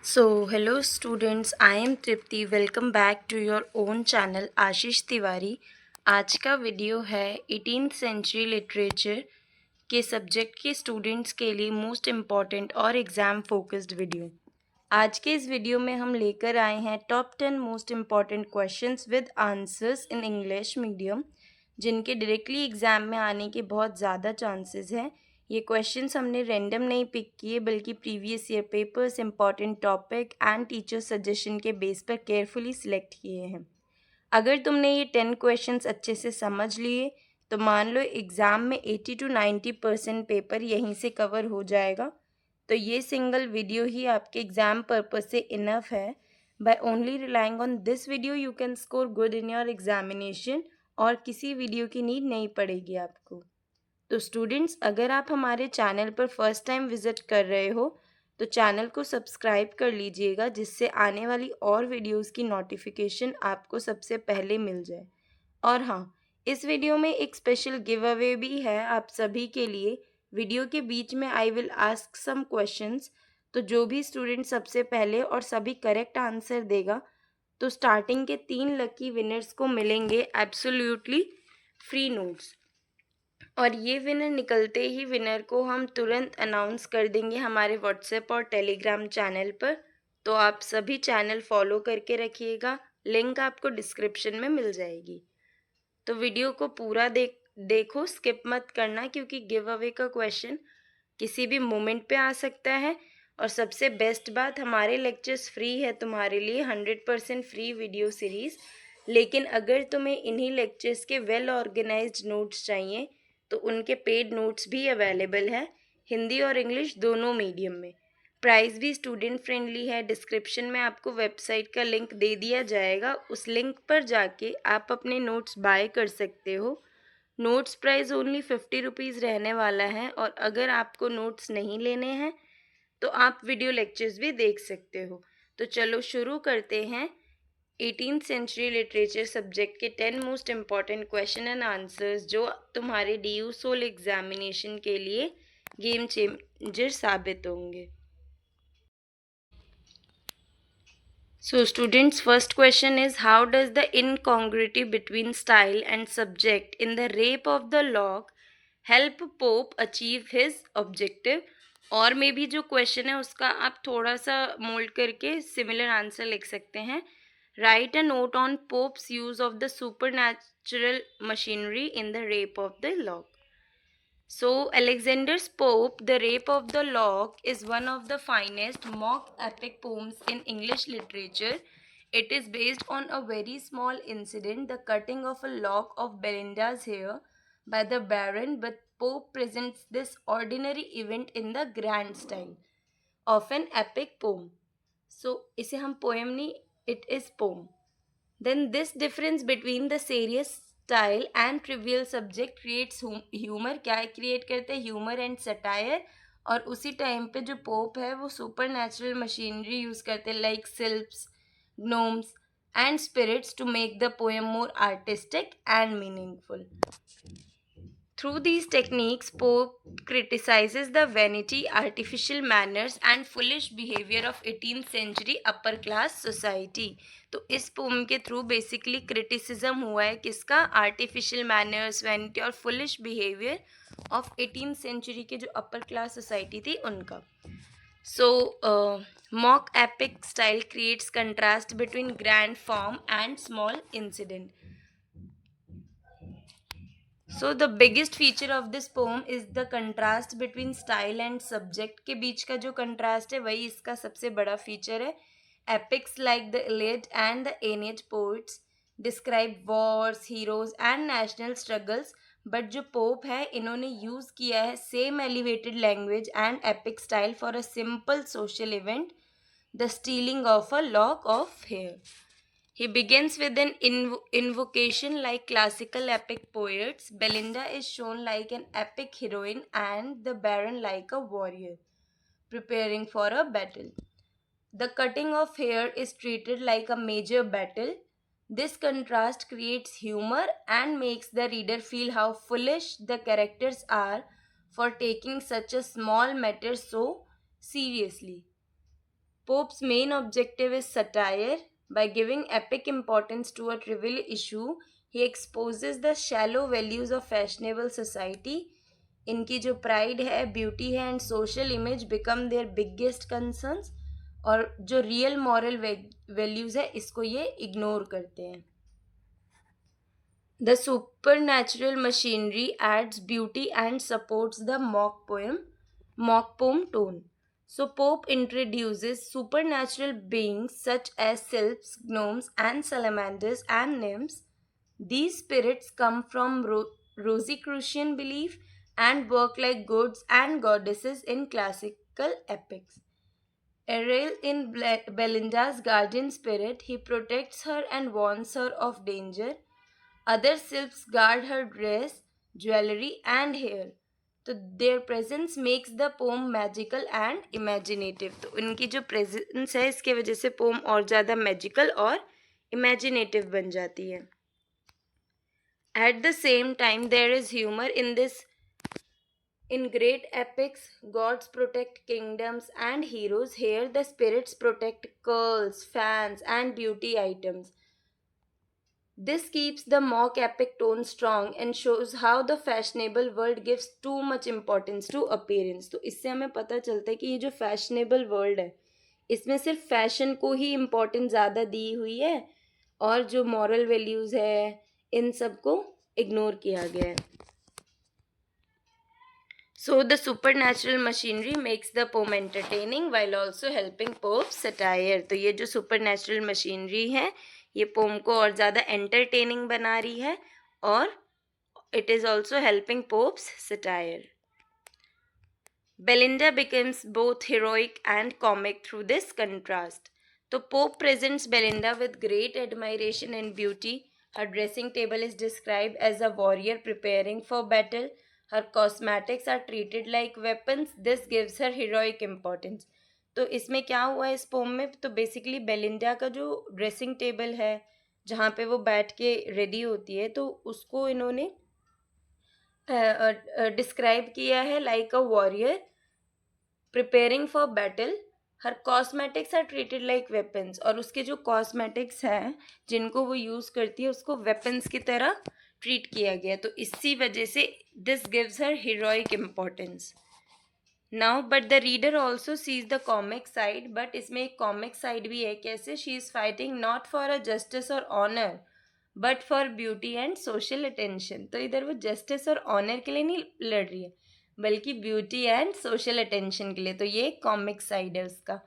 Hello students, I am Tripti. Welcome back to your own channel आशीष तिवारी. आज का video है 18th century literature के subject के students के लिए मोस्ट इम्पॉर्टेंट और एग्ज़ाम फोकस्ड वीडियो. आज के इस वीडियो में हम लेकर आए हैं top 10 most important questions with answers in English medium, जिनके डायरेक्टली एग्ज़ाम में आने के बहुत ज़्यादा चांसेस हैं. ये क्वेश्चंस हमने रैंडम नहीं पिक किए, बल्कि previous year papers, important topic and teacher suggestion के बेस पर केयरफुली सिलेक्ट किए हैं. अगर तुमने ये 10 क्वेश्चंस अच्छे से समझ लिए तो मान लो एग्ज़ाम में 80 to 90% पेपर यहीं से कवर हो जाएगा. तो ये सिंगल वीडियो ही आपके एग्ज़ाम पर्पज से इनफ है. By only relying on this video you can score good in your examination, और किसी वीडियो की नीड नहीं पड़ेगी आपको. तो स्टूडेंट्स, अगर आप हमारे चैनल पर फर्स्ट टाइम विज़िट कर रहे हो तो चैनल को सब्सक्राइब कर लीजिएगा, जिससे आने वाली और वीडियोस की नोटिफिकेशन आपको सबसे पहले मिल जाए. और हाँ, इस वीडियो में एक स्पेशल गिव अवे भी है आप सभी के लिए. वीडियो के बीच में I will ask some questions, तो जो भी स्टूडेंट सबसे पहले और सभी करेक्ट आंसर देगा तो स्टार्टिंग के 3 लकी विनर्स को मिलेंगे एब्सोल्युटली फ्री नोट्स. और ये विनर निकलते ही विनर को हम तुरंत अनाउंस कर देंगे हमारे व्हाट्सएप और टेलीग्राम चैनल पर. तो आप सभी चैनल फॉलो करके रखिएगा, लिंक आपको डिस्क्रिप्शन में मिल जाएगी. तो वीडियो को पूरा देखो, स्किप मत करना, क्योंकि गिव अवे का क्वेश्चन किसी भी मोमेंट पे आ सकता है. और सबसे बेस्ट बात, हमारे लेक्चर्स फ्री है तुम्हारे लिए, 100% फ्री वीडियो सीरीज़. लेकिन अगर तुम्हें इन्हीं लेक्चर्स के वेल ऑर्गेनाइज्ड नोट्स चाहिए तो उनके पेड नोट्स भी अवेलेबल है, हिंदी और इंग्लिश दोनों मीडियम में. प्राइस भी स्टूडेंट फ्रेंडली है. डिस्क्रिप्शन में आपको वेबसाइट का लिंक दे दिया जाएगा, उस लिंक पर जाके आप अपने नोट्स बाय कर सकते हो. नोट्स प्राइस ओनली 50 रुपीज़ रहने वाला है. और अगर आपको नोट्स नहीं लेने हैं तो आप वीडियो लेक्चर्स भी देख सकते हो. तो चलो शुरू करते हैं 18th सेंचुरी लिटरेचर सब्जेक्ट के 10 most important question and answers, जो तुम्हारे DU सोल एग्जामिनेशन के लिए गेम चेंजर साबित होंगे. So students, first question is, how does the incongruity between style and subject in the Rape of the Lock help Pope achieve his objective? और में भी जो क्वेश्चन है उसका आप थोड़ा सा मोल्ड करके सिमिलर आंसर लिख सकते हैं. Right a note on pops use of the supernatural machinery in the rape of the lock. So, Alexander's Pope, The Rape of the Lock, is one of the finest mock epic poems in English literature. It is based on a very small incident, the cutting of a lock of Belinda's hair by the Baron, but Pope presents this ordinary event in the grand style of an epic poem. So, इसे हम poem नहीं, it is poem. Then this difference between the serious style and trivial subject creates humor. क्या create करते हैं? Humour and satire. और उसी time पे जो पोप है वो सुपर नेचुरल मशीनरी यूज़ करते हैं, like sylphs, gnomes and spirits, to make the poem more artistic and meaningful. Through these techniques, Pope criticizes the vanity, artificial manners and foolish behavior of 18th century upper class society. तो इस poem के through basically criticism हुआ है किसका? Artificial manners, vanity और foolish behaviour of 18th century के जो अपर class society थी उनका. So, mock epic style creates contrast between grand form and small incident. So the biggest feature of this poem is the contrast between style and subject. के बीच का जो contrast है वही इसका सबसे बड़ा feature है. Epics like the Iliad and the Aeneid poets describe wars, heroes and national struggles, but जो पोप है इन्होंने यूज़ किया है same elevated language and epic style for a simple social event, the stealing of a lock of hair. He begins with an invocation like classical epic poets. Belinda is shown like an epic heroine and the Baron like a warrior, preparing for a battle. The cutting of hair is treated like a major battle. This contrast creates humor and makes the reader feel how foolish the characters are for taking such a small matter so seriously. Pope's main objective is satire. By giving epic importance to a trivial issue, he exposes the shallow values of fashionable society. इनकी जो pride है, beauty है and social image become their biggest concerns, और जो real moral values है इसको ये ignore करते हैं. The supernatural machinery adds beauty and supports the mock poem tone. So Pope introduces supernatural beings such as sylphs, gnomes, and salamanders and nymphs. These spirits come from Rosicrucian belief and work like gods and goddesses in classical epics. Ariel in Belinda's guardian spirit, he protects her and warns her of danger. Other sylphs guard her dress, jewelry, and hair. तो their presence makes the poem magical and imaginative. तो उनकी जो presence है इसके वजह से poem और ज़्यादा magical और imaginative बन जाती है. At the same time, there is humor in this. In great epics, gods protect kingdoms and heroes. Here, the spirits protect curls, fans, and beauty items. This keeps the mock epic tone strong and shows how the fashionable world gives too much importance to appearance. तो इससे हमें पता चलता है कि ये जो fashionable world है इसमें सिर्फ फैशन को ही इम्पोर्टेंस ज़्यादा दी हुई है और जो मॉरल वैल्यूज़ है इन सब को इग्नोर किया गया है. So the supernatural machinery makes the poem entertaining while also helping Pope's satire. तो ये जो supernatural machinery है ये पोम को और ज़्यादा एंटरटेनिंग बना रही है और it is also helping Pope's satire. Belinda becomes both heroic and comic through this contrast. तो Pope presents Belinda with great admiration and beauty. Her dressing table is described as a warrior preparing for battle. Her cosmetics are treated like weapons. This gives her heroic importance. तो इसमें क्या हुआ है इस pome में, तो basically Belinda का जो ड्रेसिंग टेबल है जहाँ पे वो बैठ के रेडी होती है तो उसको इन्होंने डिस्क्राइब किया है like a warrior preparing for battle. Her cosmetics are treated like weapons, और उसके जो कॉस्मेटिक्स हैं जिनको वो यूज़ करती है उसको वेपन्स की तरह ट्रीट किया गया. तो इसी वजह से this gives her heroic importance. Now but the reader also sees the comic side. But इसमें एक कॉमिक साइड भी है. कैसे? She is fighting not for a justice और honour but for beauty and social attention. तो इधर वो justice और ऑनर के लिए नहीं लड़ रही है बल्कि ब्यूटी एंड सोशल अटेंशन के लिए. तो ये कॉमिक साइड है उसका.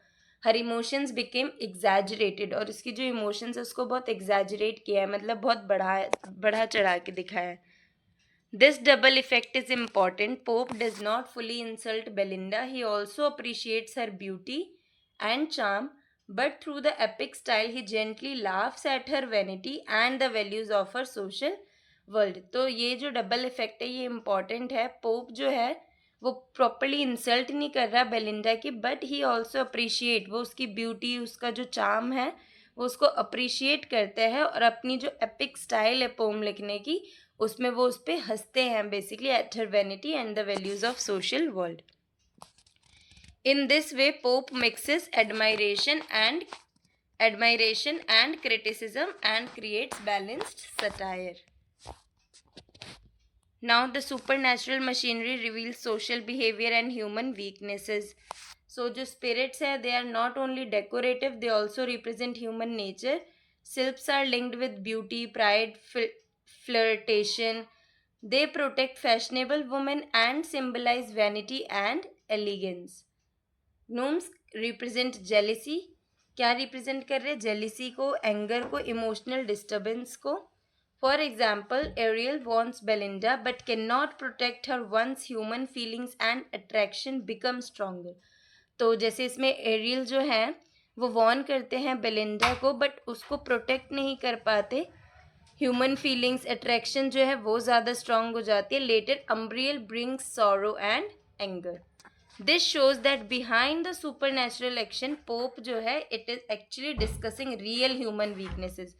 हर इमोशंस बिकेम एग्जैजरेटेड, और उसकी जो इमोशंस है उसको बहुत एग्जैजरेट किया है, मतलब बहुत बढ़ा चढ़ा के दिखाया है. This double effect is important. Pope does not fully insult Belinda. He also appreciates her beauty and charm, but through the epic style, he gently laughs at her vanity and the values of her social world. तो ये जो double effect है ये important है. Pope जो है वो properly insult नहीं कर रहा बेलिंडा की, बट ही ऑल्सो अप्रिशिएट, वो उसकी ब्यूटी, उसका जो चार्म है वो उसको अप्रिशिएट करते हैं, और अपनी जो एपिक स्टाइल है पोम लिखने की उसमें वो उस पर हंसते हैं basically at her vanity and the values of social world. In this way Pope mixes admiration and criticism and creates balanced satire. Now the supernatural machinery reveals social behaviour and human weaknesses. So जो spirits है they are not only decorative, they also represent human nature. Sylphs are linked with beauty, pride, flirtation. They protect fashionable women and symbolize vanity and elegance. Gnomes represent jealousy. क्या represent कर रहे? Jealousy को, anger को, emotional disturbance को. For example, Ariel wants Belinda but cannot protect her once human feelings and attraction become stronger. तो जैसे इसमें aerial जो है वो वॉर्न करते हैं बेलिंडा को, बट उसको प्रोटेक्ट नहीं कर पाते. ह्यूमन फीलिंग्स, अट्रैक्शन जो है वो ज़्यादा स्ट्रांग हो जाती है. Later Umbriel brings sorrow and anger. This shows that behind the super natural action Pope जो है it is actually discussing real human weaknesses.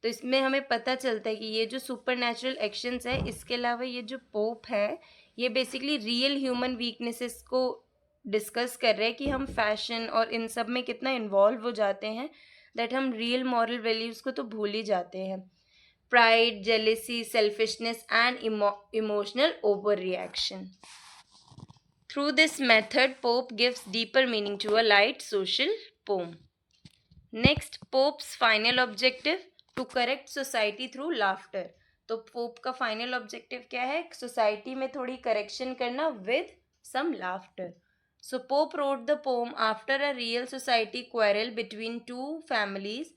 तो इसमें हमें पता चलता है कि ये जो सुपर नेचुरल एक्शंस है इसके अलावा ये जो पोप है ये बेसिकली रियल ह्यूमन वीकनेसेस को डिस्कस कर रहे हैं कि हम फैशन और इन सब में कितना इन्वॉल्व हो जाते हैं दैट हम रियल मॉरल वैल्यूज़ को तो भूल ही जाते हैं. Pride, jealousy, selfishness and emotional over reaction. Through this method, Pope gives deeper meaning to a light social poem. Next, Pope's final objective to correct society through laughter. तो Pope का final objective क्या है? Society में थोड़ी correction करना with some laughter. So Pope wrote the poem after a real society quarrel between two families.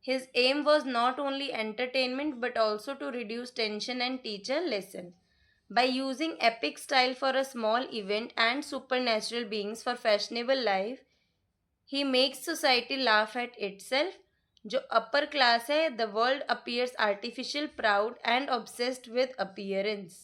His aim was not only entertainment but also to reduce tension and teach a lesson. By using epic style for a small event and supernatural beings for fashionable life, he makes society laugh at itself. जो upper class है, the world appears artificial, proud and obsessed with appearance.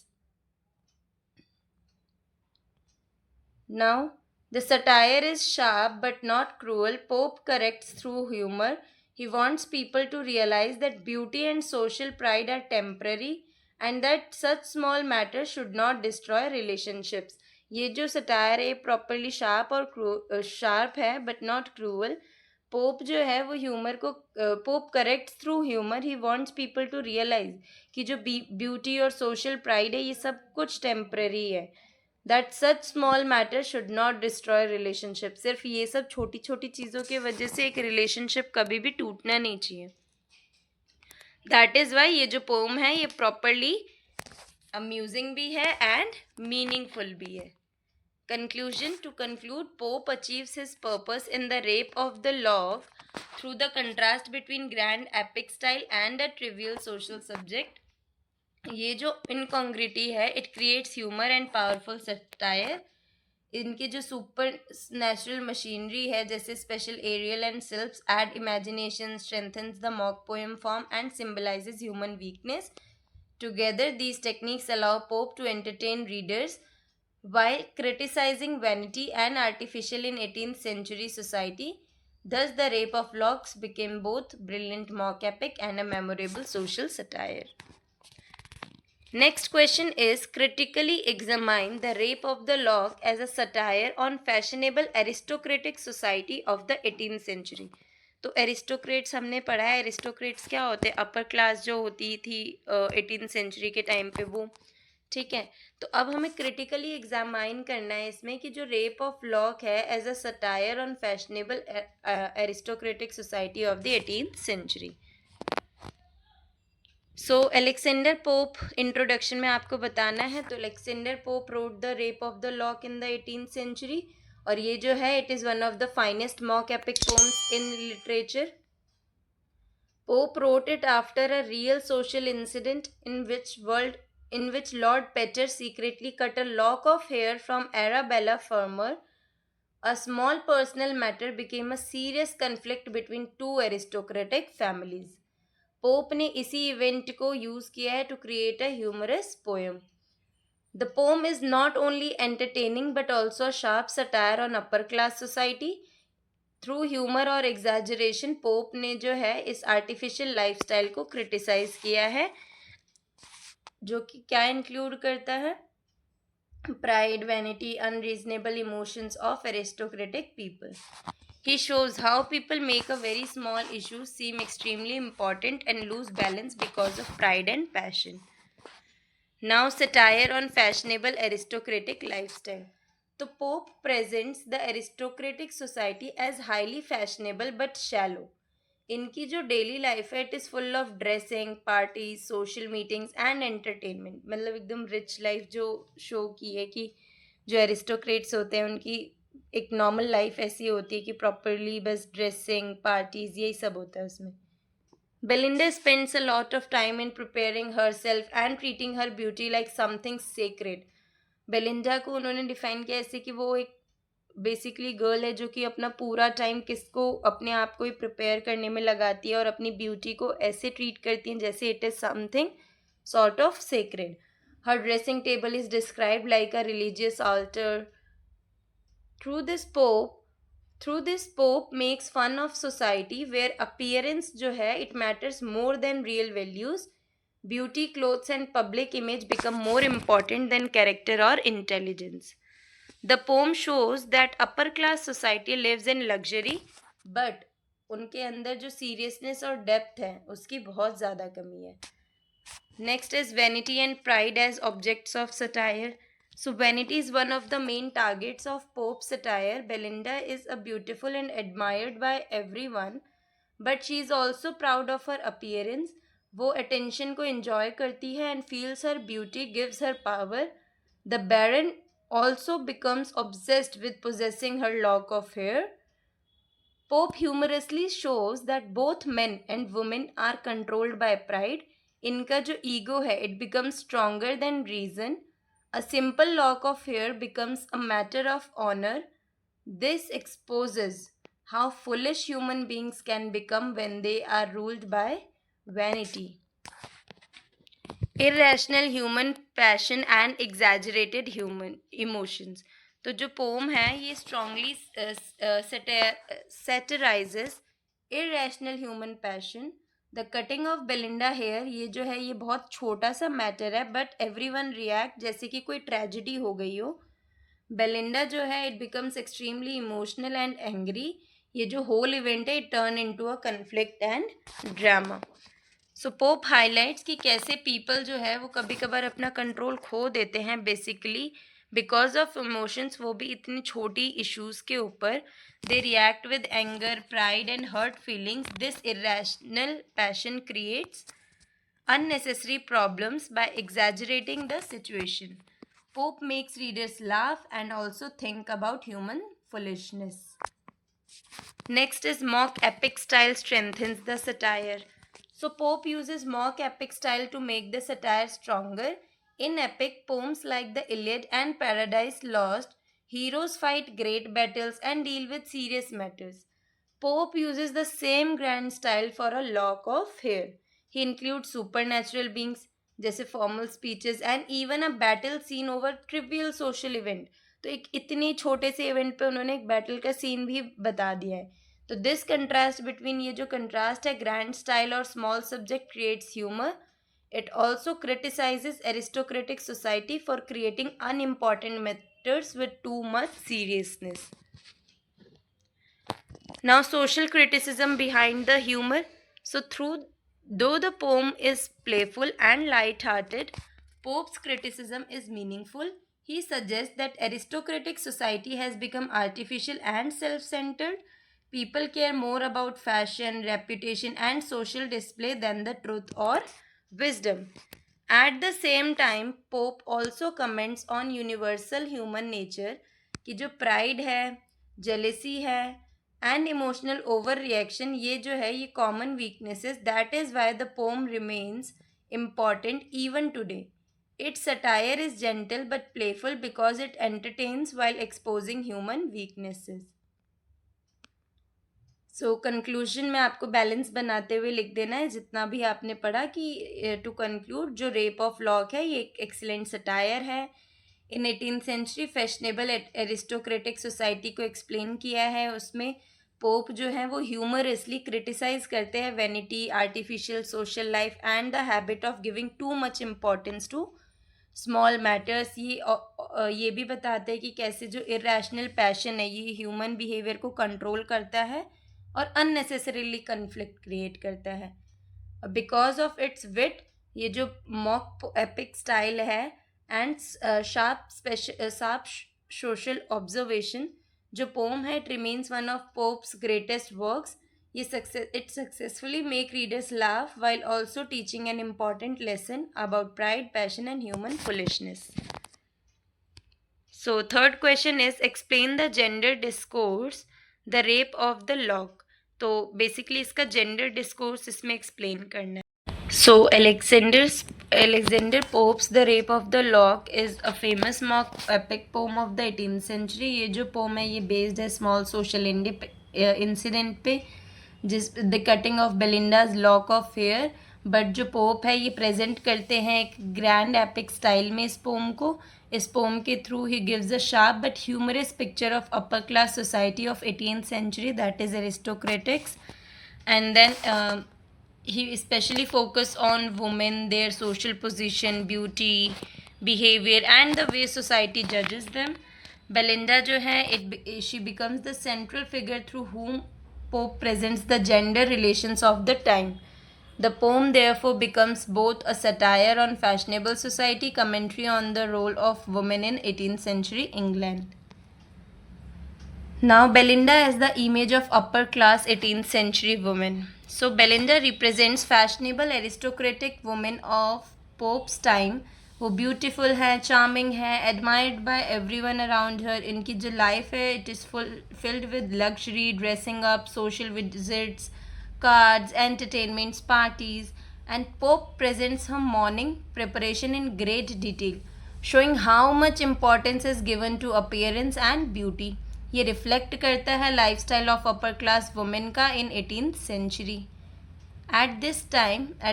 Now, the satire is sharp but not cruel. Pope corrects through humor. He wants people to realize that beauty and social pride are temporary and that such small matters should not destroy relationships. ये जो satire है properly sharp और sharp है but not cruel. Pope जो है वो humour को Pope correct through humour. He wants people to realise कि जो ब्यूटी और सोशल प्राइड है ये सब कुछ टेम्पररी है. That such small matter should not destroy relationship. सिर्फ ये सब छोटी छोटी चीज़ों की वजह से एक रिलेशनशिप कभी भी टूटना नहीं चाहिए. दैट इज़ वाई ये जो पोम है ये प्रॉपरली अम्यूजिंग भी है एंड मीनिंगफुल भी है. Conclusion. To conclude, Pope achieves his purpose in The Rape of the Lock through the contrast between grand epic style and a trivial social subject. ये जो इनकॉन्ग्रिटी है it creates humour and powerful satire. इनके जो super natural machinery है जैसे special Ariel and sylphs add imagination, strengthens the mock poem form and symbolises human weakness. Together these techniques allow Pope to entertain readers while criticizing vanity and artificial in 18th century society. Thus, The Rape of Locks became both brilliant mock epic and a memorable social satire. Next question is, critically examine The Rape of the Lock as a satire on fashionable aristocratic society of the 18th century. तो aristocrats हमने पढ़ा है. Aristocrats क्या होते हैं? Upper class जो होती थी 18th सेंचुरी के टाइम पे वो. ठीक है, तो अब हमें क्रिटिकली एग्जामाइन करना है इसमें कि जो रेप ऑफ लॉक है as a satire on fashionable aristocratic society of the 18th century. So Alexander Pope introduction में आपको बताना है. तो Alexander Pope wrote the rape of the lock in the 18th century और ये जो है it is one of the finest mock epic poems in literature. Pope wrote it after a real social incident in which Lord Peter secretly cut a lock of hair from Arabella Fermor. A small personal matter became a serious conflict between two aristocratic families. Pope ने इसी event को use किया है to create a humorous poem. The poem is not only entertaining but also a sharp satire on upper class society. Through humour और exaggeration Pope ने जो है इस आर्टिफिशियल लाइफस्टाइल को क्रिटिसाइज किया है जो कि क्या इंक्लूड करता है? Pride, vanity, unreasonable emotions of aristocratic people. He shows how people make a very small issue seem extremely important and lose balance because of pride and passion. Now, satire on fashionable aristocratic lifestyle. तो Pope presents the aristocratic society as highly fashionable but shallow. इनकी जो daily life है it is full of dressing, parties, social meetings and entertainment. मतलब एकदम rich life जो show की है कि जो एरिस्टोक्रेट्स होते हैं उनकी एक नॉर्मल लाइफ ऐसी होती है कि प्रॉपरली बस ड्रेसिंग, पार्टीज यही सब होता है उसमें. Belinda spends a lot of time in preparing her self and treating her beauty like something sacred. Belinda को उन्होंने डिफाइन किया ऐसे कि वो एक बेसिकली गर्ल है जो कि अपना पूरा टाइम किसको अपने आप को ही प्रिपेयर करने में लगाती है और अपनी ब्यूटी को ऐसे ट्रीट करती हैं जैसे it is something sort of sacred. Her dressing table is described like a religious altar. Through this Pope makes fun of society where appearance जो है it matters more than real values. Beauty, clothes and public image become more important than character और intelligence. The poem shows that upper class society lives in luxury, but उनके अंदर जो seriousness और depth है उसकी बहुत ज़्यादा कमी है. Next is vanity and pride as objects of satire. So, vanity is one of the main targets of Pope's satire. Belinda is a beautiful and admired by everyone, but she is also proud of her appearance. वो attention को enjoy करती है and feels her beauty gives her power. The Baron also becomes obsessed with possessing her lock of hair. Pope humorously shows that both men and women are controlled by pride. इनका जो ego है, it becomes stronger than reason. A simple lock of hair becomes a matter of honor. This exposes how foolish human beings can become when they are ruled by vanity. Irrational human passion and exaggerated human emotions. तो जो poem है ये strongly satirises irrational human passion. The cutting of Belinda hair, ये जो है ये बहुत छोटा सा मैटर है बट एवरीवन रिएक्ट जैसे कि कोई ट्रेजिडी हो गई हो. बेलिंडा जो है it becomes extremely emotional and angry. ये जो होल इवेंट है it turn into a conflict and drama. So pope highlights कि कैसे पीपल जो है वो कभी कभार अपना कंट्रोल खो देते हैं बेसिकली बिकॉज ऑफ इमोशंस, वो भी इतनी छोटी इश्यूज़ के ऊपर. They react with anger, pride and hurt feelings. This irrational passion creates unnecessary problems by exaggerating the situation. Pope makes readers laugh and also think about human foolishness. Next is mock epic style strengthens the satire. So Pope uses mock epic style to make the satire stronger. In epic poems like the Iliad and Paradise Lost, heroes fight great battles and deal with serious matters. Pope uses the same grand style for a lock of hair. He includes supernatural beings जैसे formal speeches and even a battle scene over trivial social event. तो एक इतनी छोटे से event पे उन्होंने एक battle का सीन भी बता दिया है. तो दिस कंट्रास्ट बिटवीन, ये जो कंट्रास्ट है ग्रैंड स्टाइल और small subject, creates humour. It also criticises aristocratic society for creating unimportant matters with too much seriousness. Now, social criticism behind the humor. So, though the poem is playful and light-hearted, Pope's criticism is meaningful. He suggests that aristocratic society has become artificial and self-centered. People care more about fashion, reputation, and social display than the truth or wisdom. At the same time, Pope also comments on universal human nature कि जो pride है, jealousy है, and emotional overreaction, ये जो है ये common weaknesses. That is why the poem remains important even today. Its satire is gentle but playful because it entertains while exposing human weaknesses. So conclusion में आपको balance बनाते हुए लिख देना है जितना भी आपने पढ़ा कि टू कंक्लूड जो रेप ऑफ लॉक है ये एक एक्सीलेंट सटायर है. In 18th century fashionable aristocratic society को एक्सप्लेन किया है. उसमें पोप जो है वो ह्यूमरसली क्रिटिसाइज करते हैं vanity, artificial social life and the habit of giving too much importance to small matters. ये भी बताते हैं कि कैसे जो इरेशनल पैशन है ये ह्यूमन बिहेवियर को कंट्रोल करता है और अननेसेसरीली कन्फ्लिक्ट क्रिएट करता है. बिकॉज ऑफ इट्स विट, ये जो मॉक एपिक स्टाइल है एंड शार्प सोशल ऑब्जर्वेशन, जो पोम है it remains one of Pope's greatest works. ये it successfully make readers laugh while also teaching an important lesson about pride, passion and human foolishness. So third question is explain the gender discourse the rape of the lock. तो basically इसका gender discourse इसमें explain करना है. सो Alexander Pope's The Rape of the Lock is a famous mock epic poem of the 18th century. ये जो poem है ये based है स्मॉल सोशल इंसिडेंट पे, जिस the cutting of Belinda's lock of hair. But जो पोप है ये प्रेजेंट करते हैं एक ग्रैंड एपिक स्टाइल में इस पोम को. इस पोम के through he gives a sharp but humorous picture of upper class society of 18th century, that is aristocratics. And then he especially focus on women, their social position, beauty, behavior and the way society judges them. Belinda जो है she becomes the central figure through whom Pope presents the gender relations of the time. The poem therefore becomes both a satire on fashionable society, commentary on the role of women in 18th century England. Now, Belinda as the image of upper class 18th century woman. So, Belinda represents fashionable aristocratic women of Pope's time. वो beautiful है, charming है, admired bye everyone around हर. इनकी जो life है it is filled with luxury, dressing up, social visits, cards, entertainments, parties, and Pope presents her morning preparation in great detail, showing how much importance is given to appearance and beauty. ये reflect करता है lifestyle of upper class women का in 18th century. At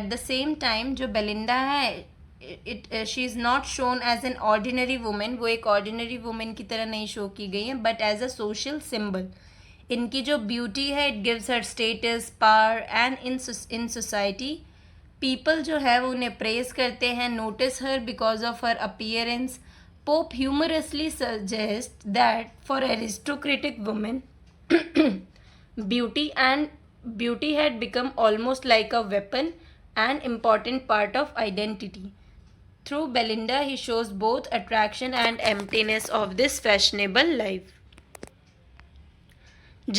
the same time जो Belinda है she is not shown as an ordinary women. वो एक ordinary women की तरह नहीं शो की गई है but as a social symbol. इनकी जो ब्यूटी है it gives her status, power and in society people जो है वो उन्हें प्रेज करते हैं, notice her because of her appearance. Pope humorously suggests that for aristocratic women, beauty had become almost like a weapon, an important part of identity. Through Belinda, he shows both attraction and emptiness of this fashionable life.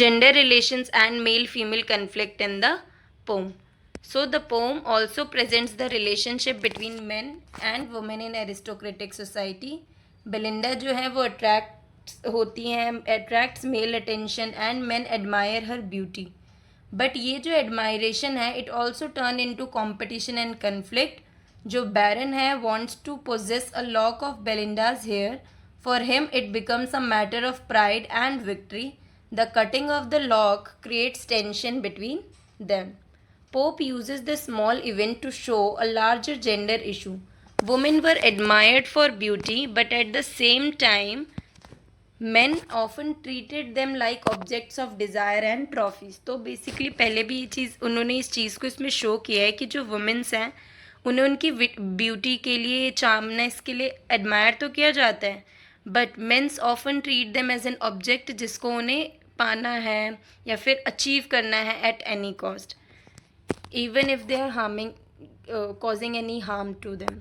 Gender relations and male-female conflict in the poem. So the poem also presents the relationship between men and women in aristocratic society. Belinda जो है वो attracts male attention and man admire her beauty. But ये जो admiration है it also turn into competition and conflict. जो baron है wants to possess a lock of Belinda's hair. For him it becomes a matter of pride and victory. The cutting of the lock creates tension between them. Pope uses this small event to show a larger gender issue. Women were admired for beauty, but at the same time, men often treated them like objects of desire and trophies. तो basically पहले भी ये चीज़ उन्होंने इस चीज़ को इसमें show किया है कि जो वुमेन्स हैं उन्हें उनकी ब्यूटी के लिए, चार्मनेस के लिए एडमायर तो किया जाता है but men's often treat them as an object जिसको उन्हें पाना है या फिर अचीव करना है at any cost, even if they are causing any harm to them.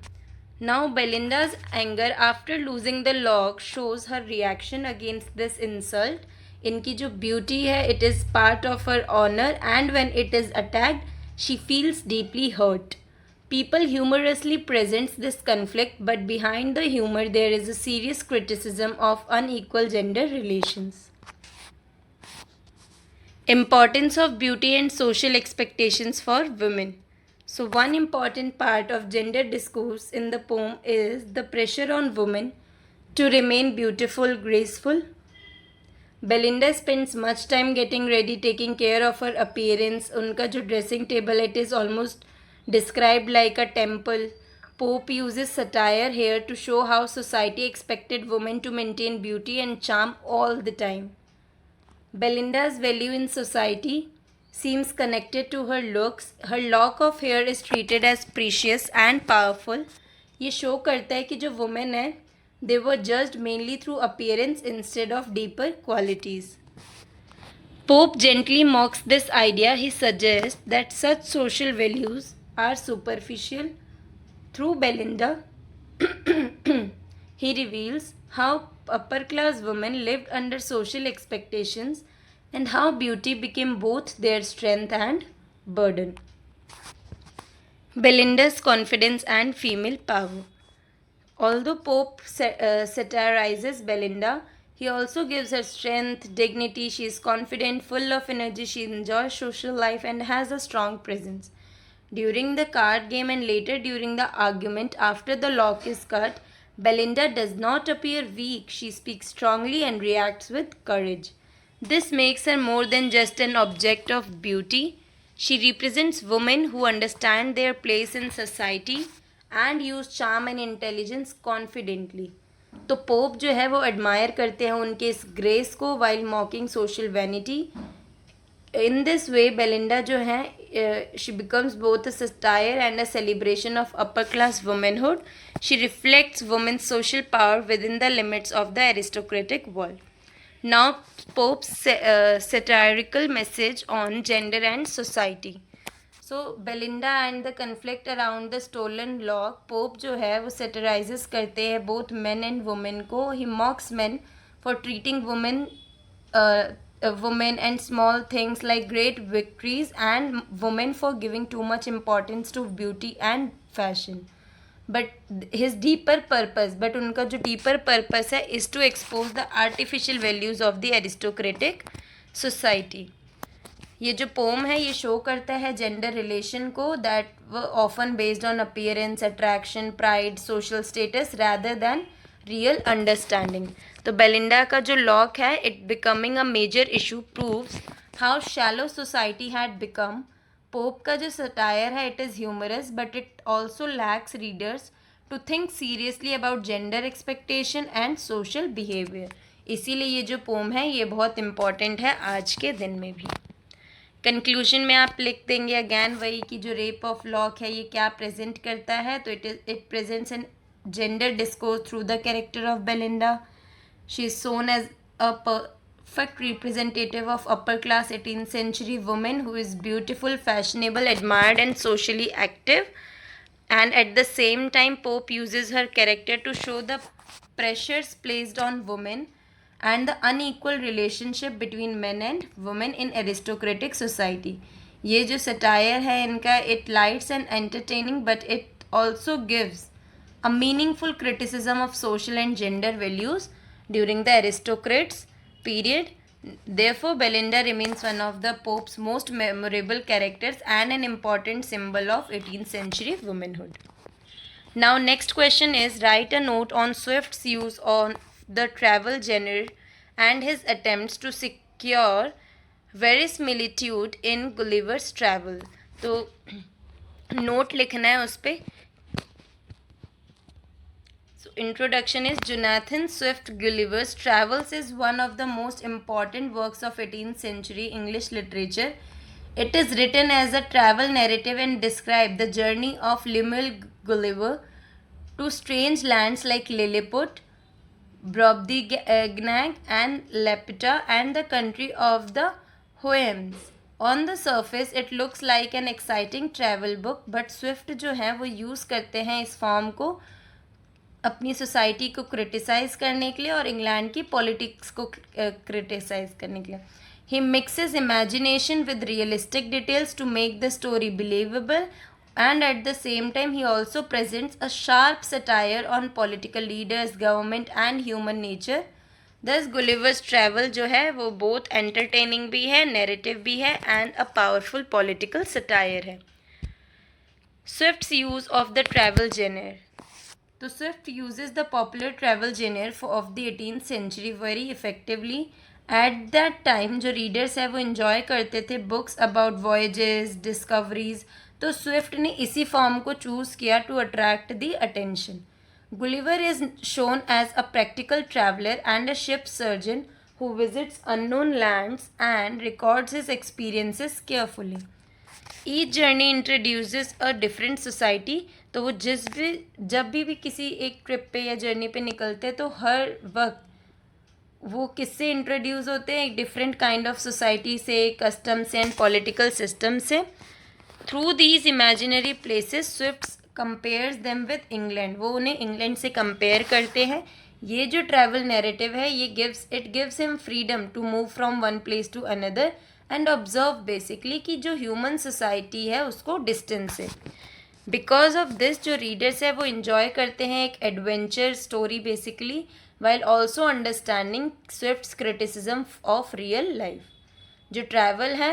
Now Belinda's anger after losing the lock shows her reaction against this insult. इनकी जो beauty है it is part of her honor and when it is attacked she feels deeply hurt. People humorously presents this conflict but behind the humor there is a serious criticism of unequal gender relations. Importance of beauty and social expectations for women. So one important part of gender discourse in the poem is the pressure on women to remain beautiful, graceful. Belinda spends much time getting ready, taking care of her appearance. उनका जो dressing table it is almost described like a temple. Pope uses satire here to show how society expected women to maintain beauty and charm all the time. Belinda's value in society seems connected to her looks. Her lock of hair is treated as precious and powerful. ये show करता है कि जो women है they were judged mainly through appearance instead of deeper qualities. Pope gently mocks this idea. He suggests that such social values are superficial. Through Belinda, he reveals how upper class women lived under social expectations and how beauty became both their strength and burden. Belinda's confidence and female power. Although Pope satirizes Belinda, he also gives her strength, dignity. She is confident, full of energy, she enjoys social life and has a strong presence. During the card game and later during the argument after the lock is cut, Belinda does not appear weak. She speaks strongly and reacts with courage. This makes her more than just an object of beauty. She represents women who understand their place in society and use charm and intelligence confidently. तो pope जो है वो admire करते हैं उनके इस grace को while mocking social vanity. In this way Belinda जो है she becomes both a satire and a celebration of upper class womanhood. She reflects women's social power within the limits of the aristocratic world. Now, Pope's satirical message on gender and society. So, Belinda and the conflict around the stolen lock. Pope जो है वो satirizes करते हैं both men and women को. He mocks men for treating women and small things like great victories, and women for giving too much importance to beauty and fashion. But his deeper purpose, but उनका जो deeper purpose है is to expose the artificial values of the aristocratic society. ये जो poem है ये show करता है gender relation को that were often based on appearance, attraction, pride, social status rather than real understanding. तो बेलिंडा का जो लॉक है it becoming a major issue proves how shallow society had become. Pope का जो satire है it is humorous but it also lacks readers to think seriously about gender expectation and social behaviour. इसीलिए ये जो poem है ये बहुत important है आज के दिन में भी. कंक्लूजन में आप लिख देंगे अगैन वही कि जो रेप ऑफ लॉक है ये क्या प्रेजेंट करता है. तो it presents an gender discourse through the character of Belinda. She is shown as a perfect representative of upper class 18th century woman who is beautiful, fashionable, admired and socially active. And at the same time Pope uses her character to show the pressures placed on women and the unequal relationship between men and women in aristocratic society. ये जो satire है इनका it lights and entertaining but it also gives a meaningful criticism of social and gender values during the aristocrats period. Therefore, Belinda remains one of the Pope's most memorable characters and an important symbol of 18th century womanhood. Now, next question is write a note on Swift's use on the travel genre and his attempts to secure verisimilitude in Gulliver's Travel. तो note लिखना है उस पर. Introduction is Jonathan Swift Gulliver's Travels is one of the most important works of 18th century English literature. It is written as a travel narrative and describes the journey of Lemuel Gulliver to strange lands like Lilliput, Brobdingnag and Lapita and the country of the Houyhnhnms. On the surface it looks like an exciting travel book, but Swift जो है वो use करते हैं इस form को अपनी society को criticise करने के लिए और इंग्लैंड की पॉलिटिक्स को क्रिटिसाइज़ करने के लिए. He mixes imagination with realistic details to make the story believable and at the same time he also presents a sharp satire on political leaders, government and human nature. Thus Gulliver's travel जो है वो both entertaining भी है, narrative भी है and a powerful political satire है. Swift's use of the travel genre. तो Swift uses the popular travel genre of the 18th century very effectively. At that time जो रीडर्स है वो enjoy करते थे books about voyages, discoveries. तो Swift ने इसी फॉर्म को चूज़ किया to attract the attention. Gulliver is shown as a practical traveler and a ship surgeon who visits unknown lands and records his experiences carefully. Each journey introduces a different society. तो वो जब भी किसी एक trip पे या journey पे निकलते हैं तो हर वक्त वो किससे इंट्रोड्यूस होते हैं, एक डिफरेंट काइंड ऑफ सोसाइटी से, कस्टम से एंड पॉलिटिकल सिस्टम से. Through these imaginary places Swift's compares them with England. वो उन्हें इंग्लैंड से कंपेयर करते हैं. ये जो ट्रैवल नैरेटिव है ये gives him freedom to move from one place to another and observe basically कि जो ह्यूमन सोसाइटी है उसको डिस्टेंस से. बिकॉज ऑफ दिस जो रीडर्स है वो इन्जॉय करते हैं एक adventure story basically, while also understanding Swift's criticism of real life. जो ट्रैवल है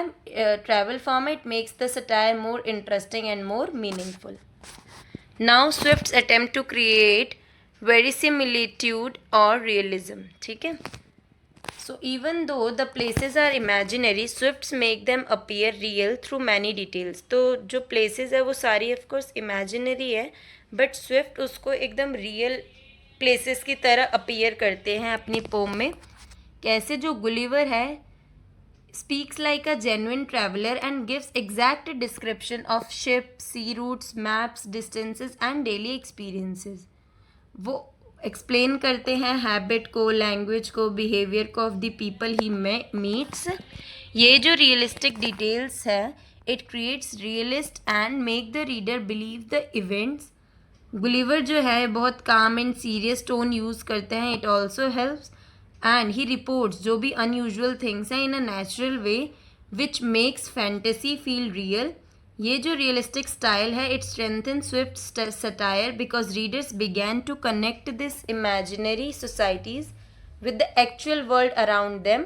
travel form it makes the satire more interesting and more meaningful. Now Swift's attempt to create verisimilitude और realism. ठीक है. So even though the places are imaginary, Swifts make them appear real through many details. तो जो places है वो सारी of course imaginary है, but Swift उसको एकदम real places की तरह appear करते हैं अपनी पोम में. कैसे जो गुलिवर है speaks like a genuine traveler and gives exact description of ships, sea routes, maps, distances and daily experiences. वो एक्सप्लेन करते हैं हैबिट को, लैंग्वेज को, बिहेवियर को of the people he meets. ये जो रियलिस्टिक डिटेल्स है, it creates realist and make the reader believe the events. Gulliver जो है बहुत काम एंड सीरियस टोन यूज़ करते हैं. It also helps and he reports जो भी अनयूजुअल थिंग्स हैं in a natural way which makes fantasy feel real. ये जो रियलिस्टिक स्टाइल है, it strengthen Swift satire because readers began to connect this imaginary societies with the actual world around them.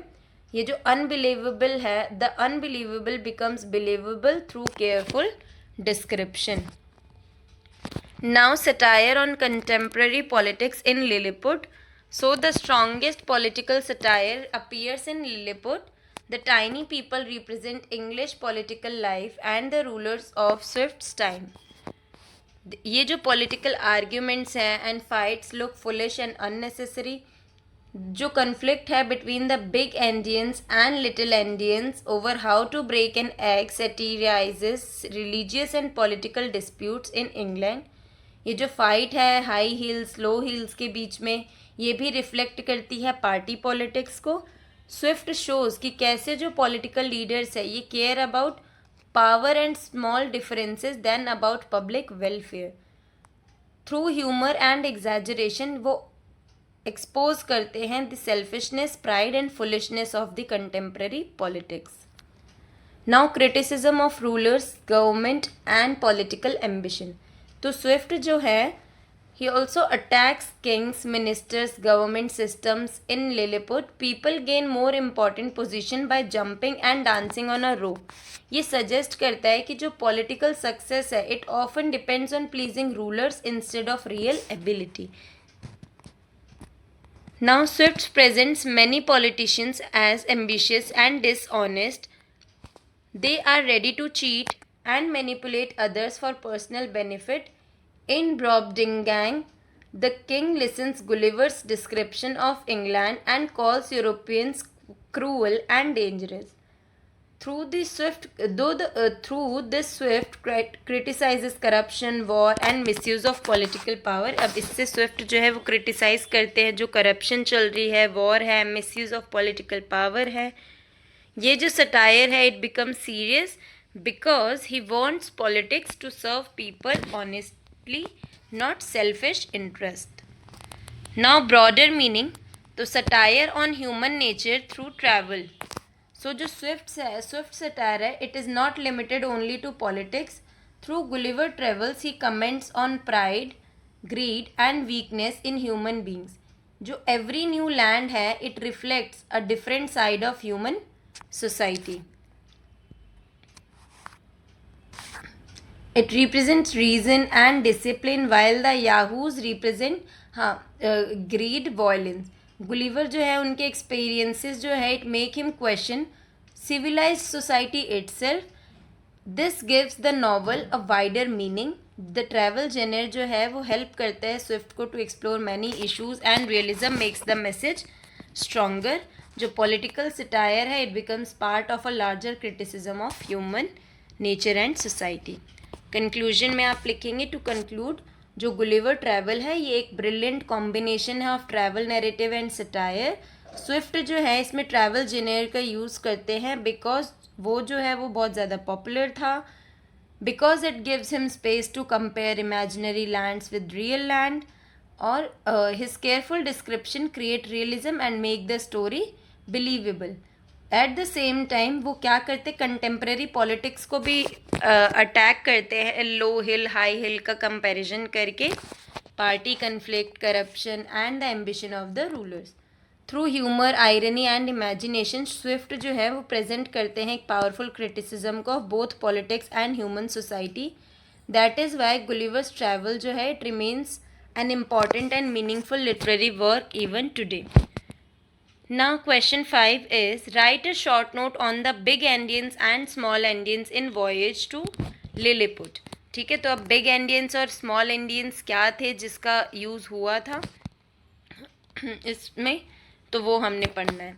ये जो unbelievable है, the unbelievable becomes believable through careful description. Now satire on contemporary politics in Lilliput. So the strongest political satire appears in Lilliput. The tiny people represent English political life and the rulers of Swift's time. ये जो political arguments हैं and fights look foolish and unnecessary. जो conflict है between the big Indians and little Indians over how to break an egg satirizes religious and political disputes in England. ये जो fight है high heels लो hills के बीच में, ये भी रिफ्लेक्ट करती है पार्टी पॉलिटिक्स को. स्विफ्ट शोज कि कैसे जो पॉलिटिकल लीडर्स है ये care about power and small differences then about public welfare. Through humour and exaggeration वो एक्सपोज करते हैं the selfishness, pride and foolishness of the contemporary politics. Now criticism of rulers, government and political ambition. तो Swift जो है he also attacks kings, ministers, government systems in Lilliput. People gain more important position by jumping and dancing on a row. ये suggest करता है कि जो political success है it often depends on pleasing rulers instead of real ability. Now Swift presents many politicians as ambitious and dishonest. They are ready to cheat and manipulate others for personal benefit. In Brobdingang, the king listens Gulliver's description of England and calls Europeans cruel and dangerous. Through this Swift criticizes corruption, war and misuse of political power. अब इससे Swift जो है वो criticise करते हैं जो corruption चल रही है, वॉर है, मिसयूज़ ऑफ पॉलिटिकल पावर है. ये जो सटायर है it become serious because he wants politics to serve people honestly, not selfish interest. Now broader meaning. तो satire on human nature through travel. So जो स्विफ्ट सटायर है it is not limited only to politics. Through Gulliver travels he comments on pride, greed and weakness in human beings. जो every new land है it reflects a different side of human society. It represents reason and discipline while the yahoos represent greed, violence. Gulliver जो है उनके experiences जो है it make him question civilized society itself. This gives the novel a wider meaning. The travel genre जो है वो help करता है स्विफ्ट को to explore many issues and realism makes the message stronger. जो पॉलिटिकल सटायर है it becomes part of a larger criticism of human nature and society. Conclusion में आप लिखेंगे टू कंक्लूड जो गुलिवर ट्रैवल है ये एक ब्रिलियंट कॉम्बिनेशन है of travel narrative and satire. Swift जो है इसमें ट्रैवल जेनर का यूज़ करते हैं बिकॉज वो जो है वो बहुत ज़्यादा पॉपुलर था, because it gives him space to compare imaginary lands with real land, और his careful description create realism and make the story believable. At the same time वो क्या करते कंटेम्प्रेरी पॉलिटिक्स को भी अटैक करते हैं लो हिल हाई हिल का comparison करके, party conflict, corruption and the ambition of the rulers. Through humour, irony and imagination Swift जो है वो प्रेजेंट करते हैं एक पावरफुल क्रिटिसिज्म को of both politics and human society. That is why Gulliver's travel जो है it remains an important and meaningful literary work even today. Now question 5 is write a short note on the big Indians and small Indians in voyage to Lilliput. ठीक है, तो अब big Indians और small Indians क्या थे जिसका use हुआ था इसमें, तो वो हमने पढ़ना है.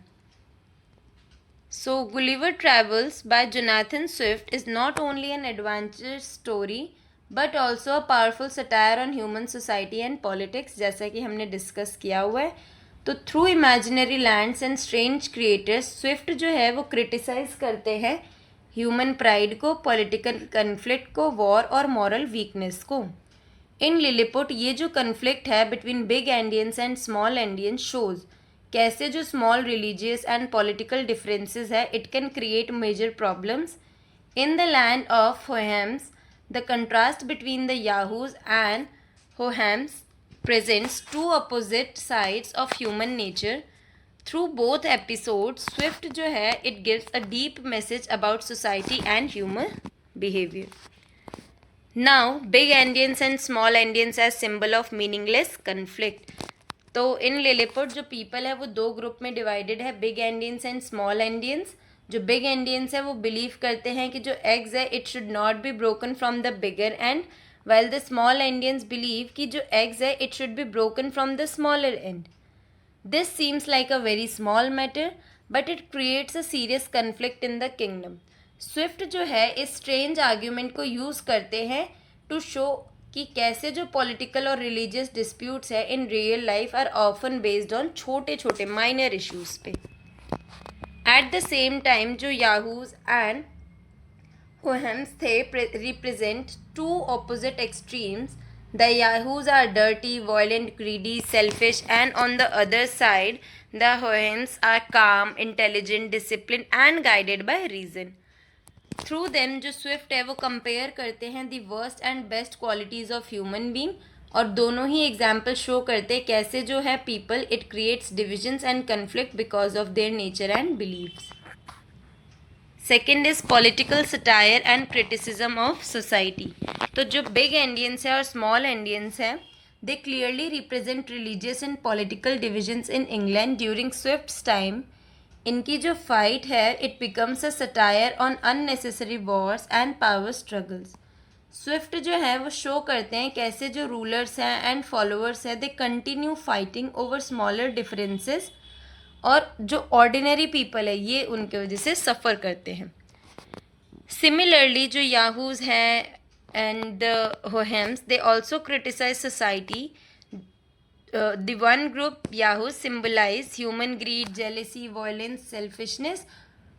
So, Gulliver Travels by Jonathan Swift is not only an adventure story but also a powerful satire on human society and politics, जैसा कि हमने डिस्कस किया हुआ है. तो through imaginary lands and strange creators Swift जो है वो क्रिटिसाइज करते हैं ह्यूमन प्राइड को, पॉलिटिकल कन्फ्लिक्ट को, वॉर और मॉरल वीकनेस को. इन लिलिपुट ये जो कन्फ्लिक्ट है between big Endians and small Endians shows कैसे जो small religious and political differences है it can create major problems. In the land of Houyhnhnms the contrast between the Yahoos and Houyhnhnms presents two opposite sides of human nature. Through both episodes, Swift जो है it gives a deep message about society and human behavior. Now, big endians and small endians as symbol of meaningless conflict. तो इन Lilliput जो people है वो दो group में divided है, big Endians and small एंडियंस. जो बिग एंडियंस है वो बिलीव करते हैं कि जो एग्स है it should not be broken from the bigger and, while the small Indians believe कि जो eggs है it should be broken from the smaller end. This seems like a very small matter but it creates a serious conflict in the kingdom. Swift जो है इस strange argument को use करते हैं to show कि कैसे जो political और religious disputes है in real life are often based on छोटे छोटे minor issues पे. At the same time जो Yahoos and Hohems they represent two opposite extremes. The Yahoos are dirty, violent, greedy, selfish, and on the other side, the Hohems are calm, intelligent, disciplined, and guided by reason. Through them, जो Swift है वो compare करते हैं the worst and best qualities of human being और दोनों ही example show करते हैं कैसे जो है people it creates divisions and conflict because of their nature and beliefs. Second is political satire and criticism of society. तो जो बिग एंडियंस है और स्मॉल एंडियंस है they clearly represent religious and political divisions in England during Swift's time. इनकी जो fight है it becomes a satire on unnecessary Wars and power struggles. Swift जो है वो शो करते हैं कैसे जो रूलर्स हैं एंड फॉलोअर्स हैं they continue fighting over smaller differences और जो ऑर्डिनरी पीपल है ये उनके वजह से सफ़र करते हैं. सिमिलरली जो याहूज हैं and the Houyhnhnms they also criticise society. The one group Yahoos symbolise human greed, jealousy, violence, selfishness.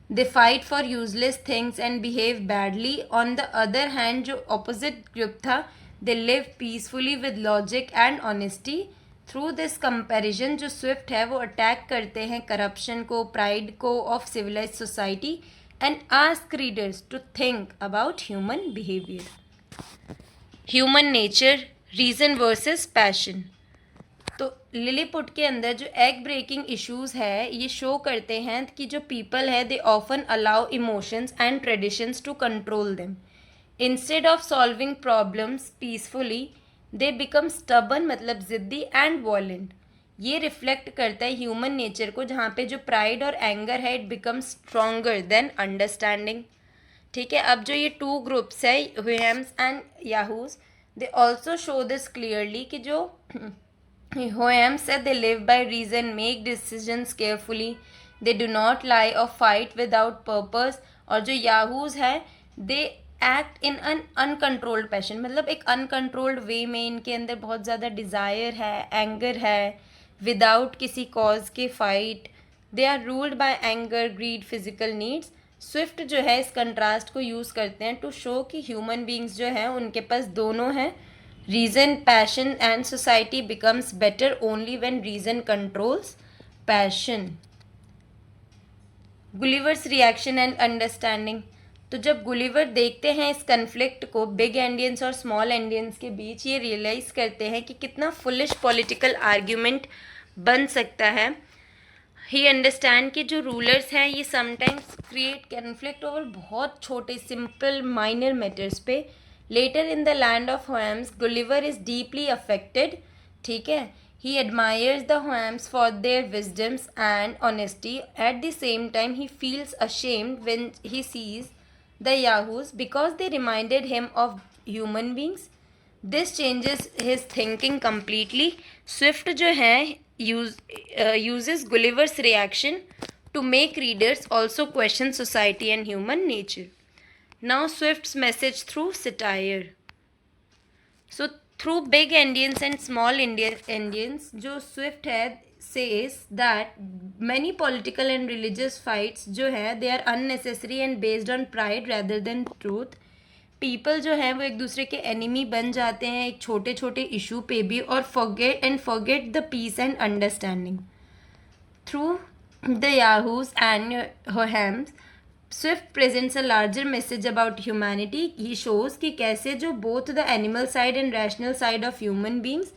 They fight for useless things and behave badly. On the other hand जो opposite group था they live peacefully with logic and honesty. Through this comparison जो Swift है वो attack करते हैं corruption को, pride को of civilise society and ask readers to think about human behaviour. Human nature, reason versus passion. तो Lilliput के अंदर जो एग ब्रेकिंग इश्यूज़ है ये शो करते हैं कि जो पीपल है they often allow emotions and traditions to control them. Instead of solving problems peacefully they become stubborn मतलब ज़िद्दी एंड वॉयलेंट. ये रिफ्लेक्ट करता है ह्यूमन नेचर को जहाँ पे जो प्राइड और एंगर है it become stronger than understanding. ठीक है, अब जो ये टू ग्रुप्स है Houyhnhnms and Yahoos they also show this clearly कि जो होहेम्स है they live by reason, make decisions carefully, they do not lie और फाइट विदाउट पर्पस. और जो याहूज है they act in an uncontrolled passion मतलब एक अनकंट्रोल्ड वे में इनके अंदर बहुत ज़्यादा डिज़ायर है, एंगर है, विदाउट किसी कॉज के fight. They are ruled by anger, greed, physical needs. Swift जो है इस कंट्रास्ट को यूज़ करते हैं टू शो कि ह्यूमन बींग्स जो हैं उनके पास दोनों हैं, reason, passion and society becomes better only when reason controls passion. Gulliver's reaction and understanding. तो जब गुलिवर देखते हैं इस कन्फ्लिक्ट को बिग एंडियंस और स्मॉल एंडियंस के बीच ये रियलाइज़ करते हैं कि कितना फुलिश पॉलिटिकल आर्ग्यूमेंट बन सकता है. ही अंडरस्टैंड कि जो रूलर्स हैं ये समटाइम्स क्रिएट कन्फ्लिक्ट ओवर बहुत छोटे सिंपल माइनर मैटर्स पे. Later in the land of Houyhnhnms Gulliver is deeply affected. ठीक है, he admires the Hohems for their wisdoms and honesty. At the same time he feels ashamed when he sees the Yahoos because they reminded him of human beings. This changes his thinking completely. Swift जो है uses Gulliver's reaction to make readers also question society and human nature. Now, Swift's message through satire. So, through big Indians and small Indians, जो Swift है says that many political and religious fights जो है they are unnecessary and based on pride rather than truth. People जो है वो एक दूसरे के एनिमी बन जाते हैं एक छोटे छोटे इशू पे भी और forget the peace and understanding through the Yahoos and Houyhnhnms. Swift presents a larger message about humanity. He shows कि कैसे जो both the animal side and rational side of human beings,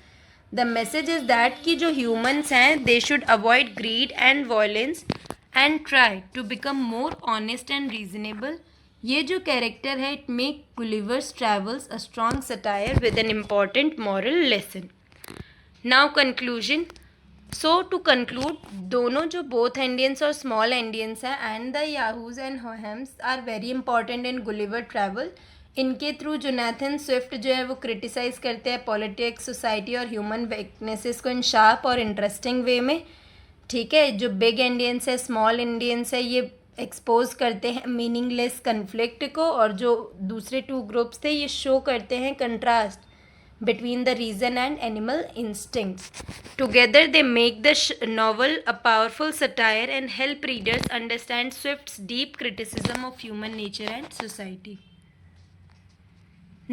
the message is that कि जो humans हैं they should avoid greed and violence and try to become more honest and reasonable. ये जो character है it make Gulliver's Travels a strong satire with an important moral lesson. Now conclusion. So to conclude दोनों जो both Endians और small Endians हैं and the Yahoos and Houyhnhnms are very important in Gulliver travel. इनके through Jonathan Swift जो है वो criticise करते हैं पॉलिटिक्स सोसाइटी और ह्यूमन वीकनेसेस को इन शार्प और इंटरेस्टिंग वे में. ठीक है, जो बिग इंडियंस है स्मॉल इंडियंस है ये एक्सपोज करते हैं मीनिंगलेस कन्फ्लिक्ट को और जो दूसरे टू ग्रुप्स थे ये शो करते हैं contrast between the reason and animal instincts. Together, they make the novel a powerful satire and help readers understand Swift's deep criticism of human nature and society.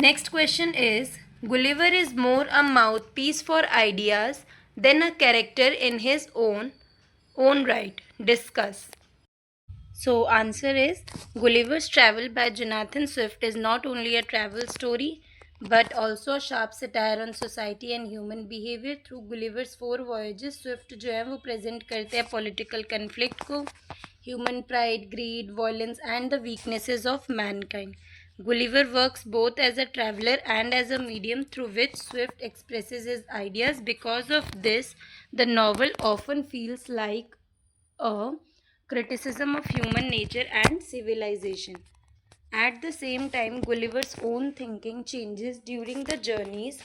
Next question is, Gulliver is more a mouthpiece for ideas than a character in his own right. Discuss. So, answer is, Gulliver's Travel by Jonathan Swift is not only a travel story but also a sharp satire on society and human behavior. Through Gulliver's 4 voyages, Swift जो है वो present करते हैं political conflict को, human pride, greed, violence and the weaknesses of mankind. Gulliver works both as a traveler and as a medium through which Swift expresses his ideas. Because of this, the novel often feels like a criticism of human nature and civilization. At the same time, Gulliver's own thinking changes during the journeys,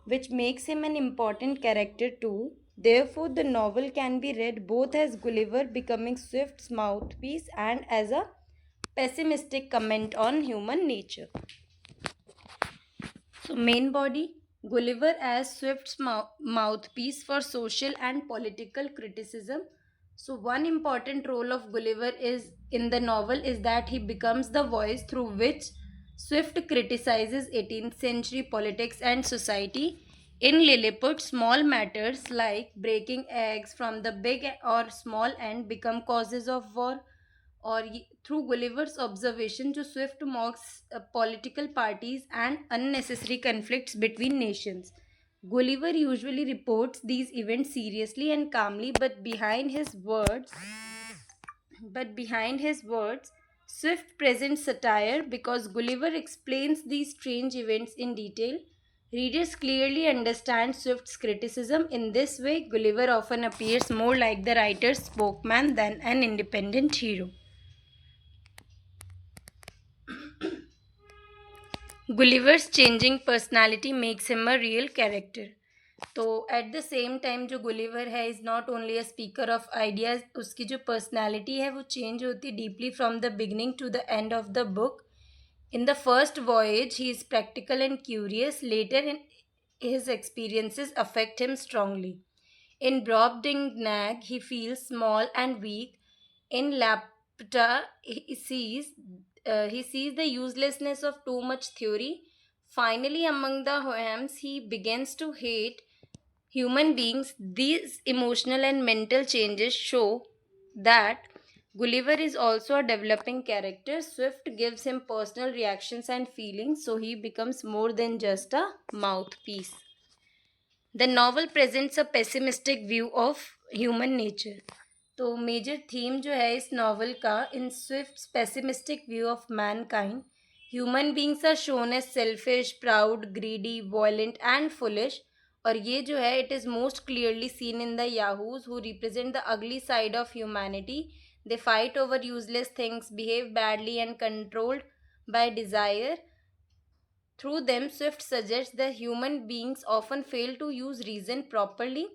which makes him an important character too. Therefore, the novel can be read both as Gulliver becoming Swift's mouthpiece and as a pessimistic comment on human nature. So, main body, Gulliver as Swift's mouthpiece for social and political criticism. So one important role of Gulliver is in the novel is that he becomes the voice through which Swift criticizes 18th century politics and society. In Lilliput, small matters like breaking eggs from the big or small end become causes of war. और through Gulliver's observation जो Swift mocks political parties and unnecessary conflicts between nations. Gulliver usually reports these events seriously and calmly, but behind his words, Swift presents satire because Gulliver explains these strange events in detail. Readers clearly understand Swift's criticism. In this way, Gulliver often appears more like the writer's spokesman than an independent hero. Gulliver's changing personality makes him a real character. तो at the same time जो Gulliver है is not only a speaker of ideas, उसकी जो personality है वो change होती deeply from the beginning to the end of the book. In the first voyage he is practical and curious. Later in his experiences affect him strongly. In Brobdingnag, he feels small and weak. In Lapta, he sees the uselessness of too much theory. Finally, among the Hoyams, he begins to hate human beings. These emotional and mental changes show that Gulliver is also a developing character. Swift gives him personal reactions and feelings, so he becomes more than just a mouthpiece. The novel presents a pessimistic view of human nature. तो major theme जो है इस novel का, in Swift's pessimistic view of mankind, human beings are shown as selfish, proud, greedy, violent and foolish. और ये जो है it is most clearly seen in the Yahoos who represent the ugly side of humanity. They fight over useless things, behave badly and controlled by desire. Through them, Swift suggests that human beings often fail to use reason properly.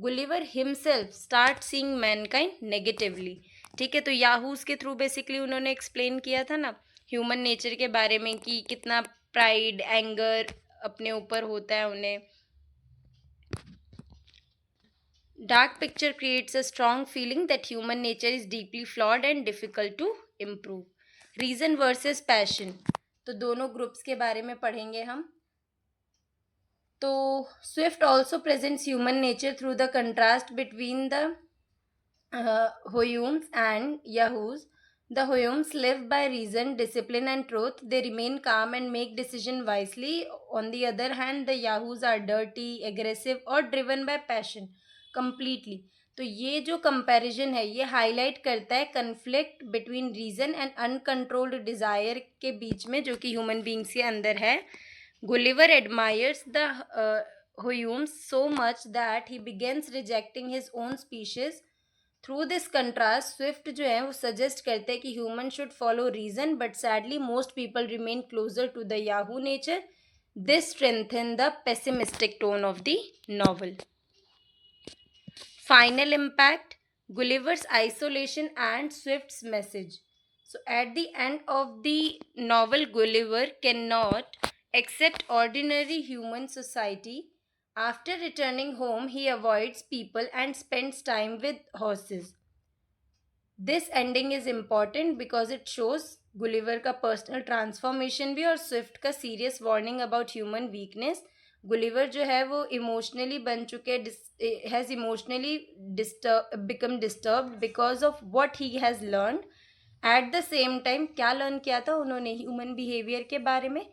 Gulliver himself starts seeing mankind negatively. ठीक है, तो याहूज़ के through basically उन्होंने explain किया था ना human nature के बारे में कि कितना प्राइड, एंगर अपने ऊपर होता है उन्हें। Dark picture creates a strong feeling that human nature is deeply flawed and difficult to improve. Reason versus passion. तो दोनों ग्रुप्स के बारे में पढ़ेंगे हम। तो Swift also presents human nature through the contrast between the Huyums and Yahoos. The Huyums live by reason, discipline, and truth. They remain calm and make decisions wisely. On the other hand, the Yahoos are dirty, aggressive, or driven by passion completely. तो ये जो comparison है ये highlight करता है conflict between reason and uncontrolled desire के बीच में जो कि ह्यूमन बींग्स के अंदर है. Gulliver admires the Huyums so much that he begins rejecting his own species. Through this contrast Swift जो है वो सजेस्ट करते हैं कि human should follow reason, but sadly most people remain closer to the Yahoo nature. This strengthen the pessimistic tone of the novel. Final impact, Gulliver's isolation and Swift's message. So at the end of the novel, Gulliver cannot accept ordinary human society. After returning home, he avoids people and spends time with horses. This ending is important because it shows Gulliver का personal transformation भी और Swift का serious warning about human weakness. Gulliver जो है वो emotionally बन चुके has emotionally become disturbed because of what he has learned. At the same time क्या learn किया था उन्होंने human behavior के बारे में.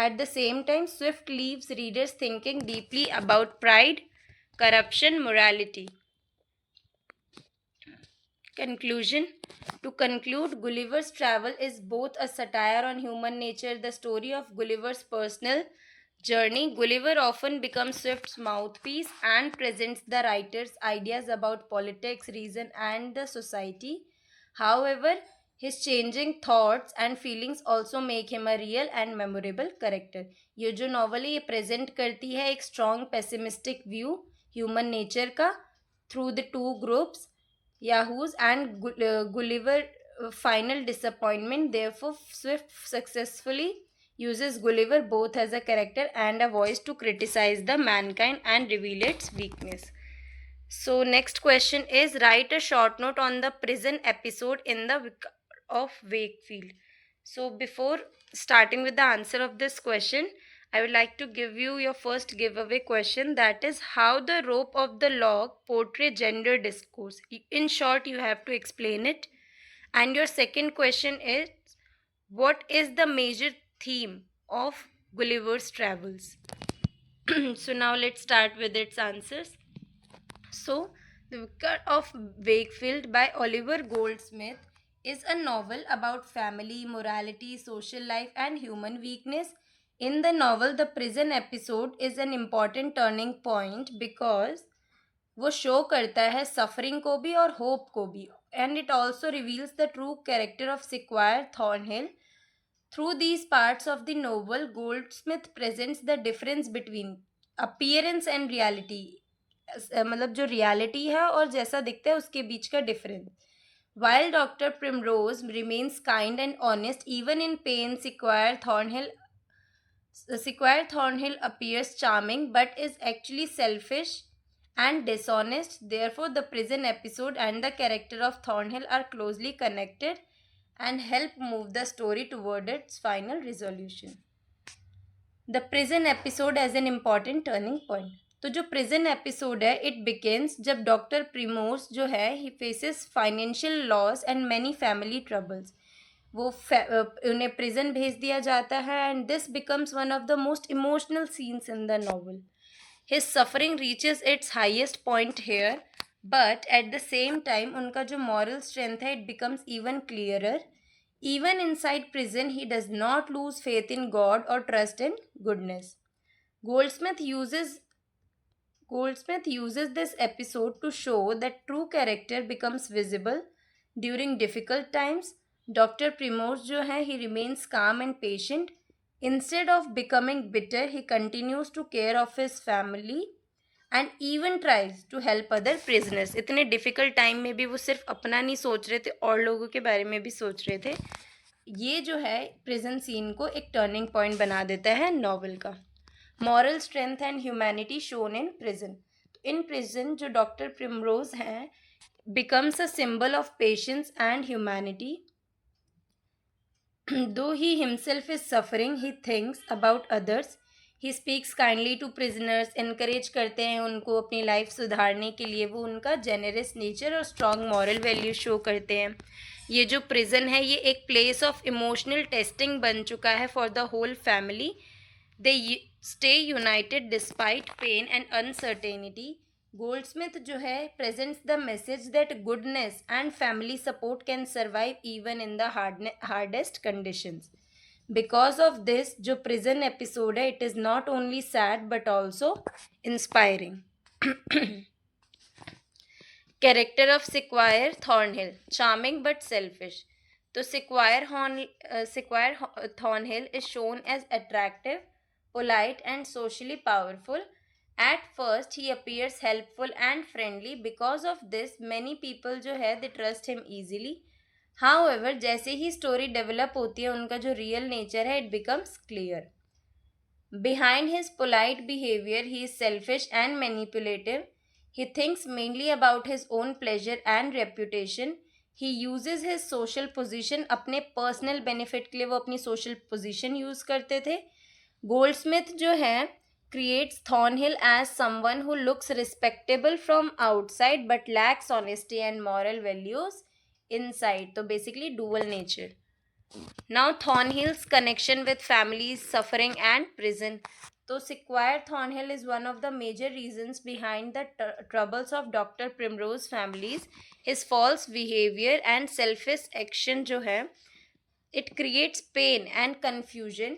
At the same time, Swift leaves readers thinking deeply about pride, corruption, morality. Conclusion. To conclude, Gulliver's Travel is both a satire on human nature, the story of Gulliver's personal journey. Gulliver often becomes Swift's mouthpiece and presents the writer's ideas about politics, reason, and the society. However, his changing thoughts and feelings also make him a real and memorable character. ये जो novel है ये present करती है एक strong pessimistic view human nature का through the two groups Yahoos and Gulliver final disappointment. Therefore, Swift successfully uses Gulliver both as a character and a voice to criticize the mankind and reveal its weakness. So next question is, write a short note on the prison episode in the of Wakefield. So before starting with the answer of this question, I would like to give you your first giveaway question, that is how the rope of the log portray gender discourse. In short, you have to explain it. And your second question is, what is the major theme of Gulliver's Travels? So now let's start with its answers. So, The Vicar of Wakefield by Oliver Goldsmith is a novel about family, morality, social life, and human weakness. In the novel, the prison episode is an important turning point because वो show करता है suffering को भी और hope को भी, and it also reveals the true character of Squire Thornhill. Through these parts of the novel, Goldsmith presents the difference between appearance and reality. मतलब जो रियलिटी है और जैसा दिखता है उसके बीच का difference. While Dr. Primrose remains kind and honest even in pain, Sequoia Thornhill appears charming but is actually selfish and dishonest. Therefore, the prison episode and the character of Thornhill are closely connected and help move the story toward its final resolution. The prison episode as an important turning point. तो जो prison episode है it begins जब doctor Primrose जो है he faces financial loss and many family troubles. वो उन्हें prison भेज दिया जाता है and this becomes one of the most emotional scenes in the novel. His suffering reaches its highest point here, but at the same time उनका जो moral strength है it becomes even clearer. Even inside prison, he does not lose faith in God or trust in goodness. Goldsmith uses this episode to show that true character becomes visible during difficult times. Dr. Primrose जो है he remains calm and patient. Instead of becoming bitter, he continues to care of his family and even tries to help other prisoners. इतने difficult time में भी वो सिर्फ अपना नहीं सोच रहे थे, और लोगों के बारे में भी सोच रहे थे। ये जो है प्रिजन सीन को एक टर्निंग पॉइंट बना देता है नॉवल का। Moral strength and humanity shown in prison. In prison जो डॉक्टर प्रिमरोज हैं becomes a symbol of patience and humanity. Though he himself is suffering, he thinks about others. He speaks kindly to prisoners, encourage करते हैं उनको अपनी life सुधारने के लिए। वो उनका जेनरस नेचर और स्ट्रॉन्ग मॉरल वैल्यू शो करते हैं। ये जो प्रिजन है ये एक प्लेस ऑफ इमोशनल टेस्टिंग बन चुका है for the whole family. They stay united despite pain and uncertainty. Goldsmith जो है presents the message that goodness and family support can survive even in the hardest conditions. Because of this जो prison episode है it is not only sad but also inspiring. Character of Squire Thornhill, charming but selfish. तो Squire Thornhill is shown as attractive, polite and socially powerful. At first he appears helpful and friendly. Because of this many people जो है they trust him easily. However जैसे ही story develop होती है उनका जो real nature है it becomes clear. Behind his polite behavior he is selfish and manipulative. He thinks mainly about his own pleasure and reputation. He uses his social position, अपने personal benefit के लिए वो अपनी सोशल पोजिशन यूज़ करते थे। Goldsmith जो है creates Thornhill as someone who looks respectable from outside but lacks honesty and moral values inside. तो basically dual nature. Now Thornhill's connection with family's suffering and prison. तो Squire Thornhill is one of the major reasons behind the troubles of doctor Primrose family's. His false behaviour and selfish action जो है it creates pain and confusion.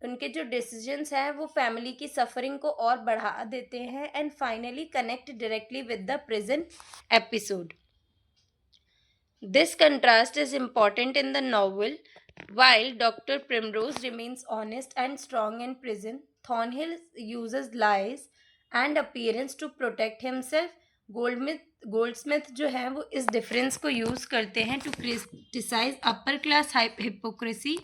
उनके जो decisions हैं वो family की suffering को और बढ़ा देते हैं। And finally connect directly with the prison episode. This contrast is important in the novel. While doctor Primrose remains honest and strong in prison, Thornhill uses lies and appearance to protect himself. Goldsmith जो है वो इस difference को use करते हैं to criticise upper class hypocrisy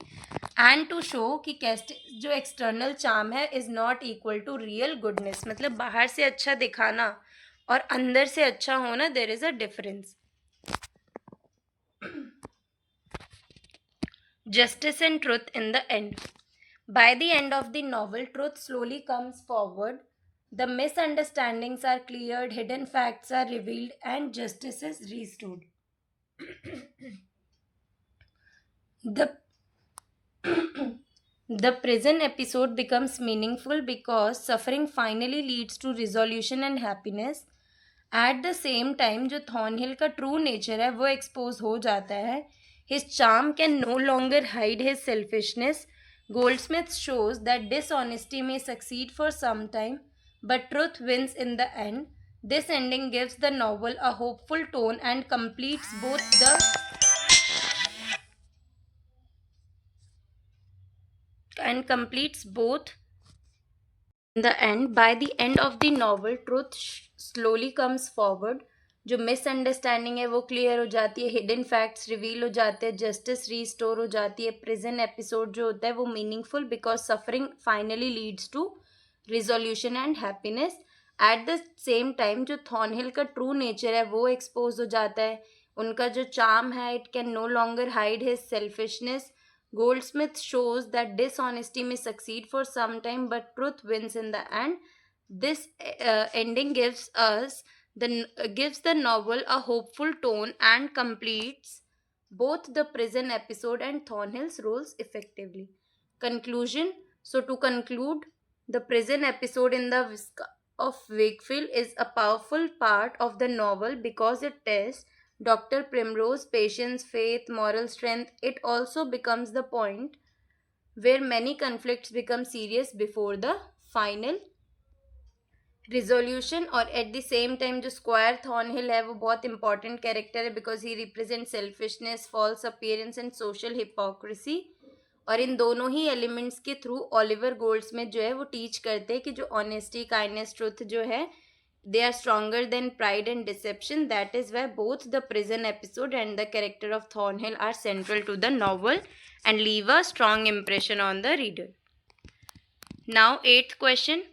and to show कि कैसे जो एक्सटर्नल चार्म है is not equal to real goodness. मतलब बाहर से अच्छा दिखाना और अंदर से अच्छा होना, there is a difference. Justice and truth in the end. By the end of the novel truth slowly comes forward. The misunderstandings are cleared, hidden facts are revealed, and justice is restored. The The prison episode becomes meaningful because suffering finally leads to resolution and happiness. At the same time जो Thornhill का true nature है वो expose हो जाता है। His charm can no longer hide his selfishness. Goldsmith shows that dishonesty may succeed for some time, but truth wins in the end. This ending gives the novel a hopeful tone and completes both in the end. By the end of the novel, truth slowly comes forward. जो misunderstanding है वो clear हो जाती है, hidden facts reveal हो जाते हैं, justice restore हो जाती है। प्रिजन एपिसोड जो होता है वो meaningful because suffering finally leads to resolution and happiness. At the same time जो थॉर्नहिल का ट्रू नेचर है वो एक्सपोज हो जाता है। उनका जो चार्म है it can no longer hide his selfishness. Goldsmith shows that dishonesty may succeed for some time, but truth wins in the end. This ending gives the novel a hopeful tone and completes both the prison episode and Thornhill's roles effectively. Conclusion. So to conclude, the prison episode in the of Wakefield is a powerful part of the novel because it tests Dr. Primrose patience, faith, moral strength. It also becomes the point where many conflicts become serious before the final resolution. और at the same time जो square Thornhill है वो बहुत important character है because he represent selfishness, false appearance and social hypocrisy. और इन दोनों ही एलिमेंट्स के थ्रू ओलिवर गोल्डस्मिथ जो है वो टीच करते हैं कि जो ऑनेस्टी, काइंडनेस, ट्रुथ जो है They are stronger than pride and deception. That is why both the prison episode and the character of Thornhill are central to the novel and leave a strong impression on the reader. Now, eighth question.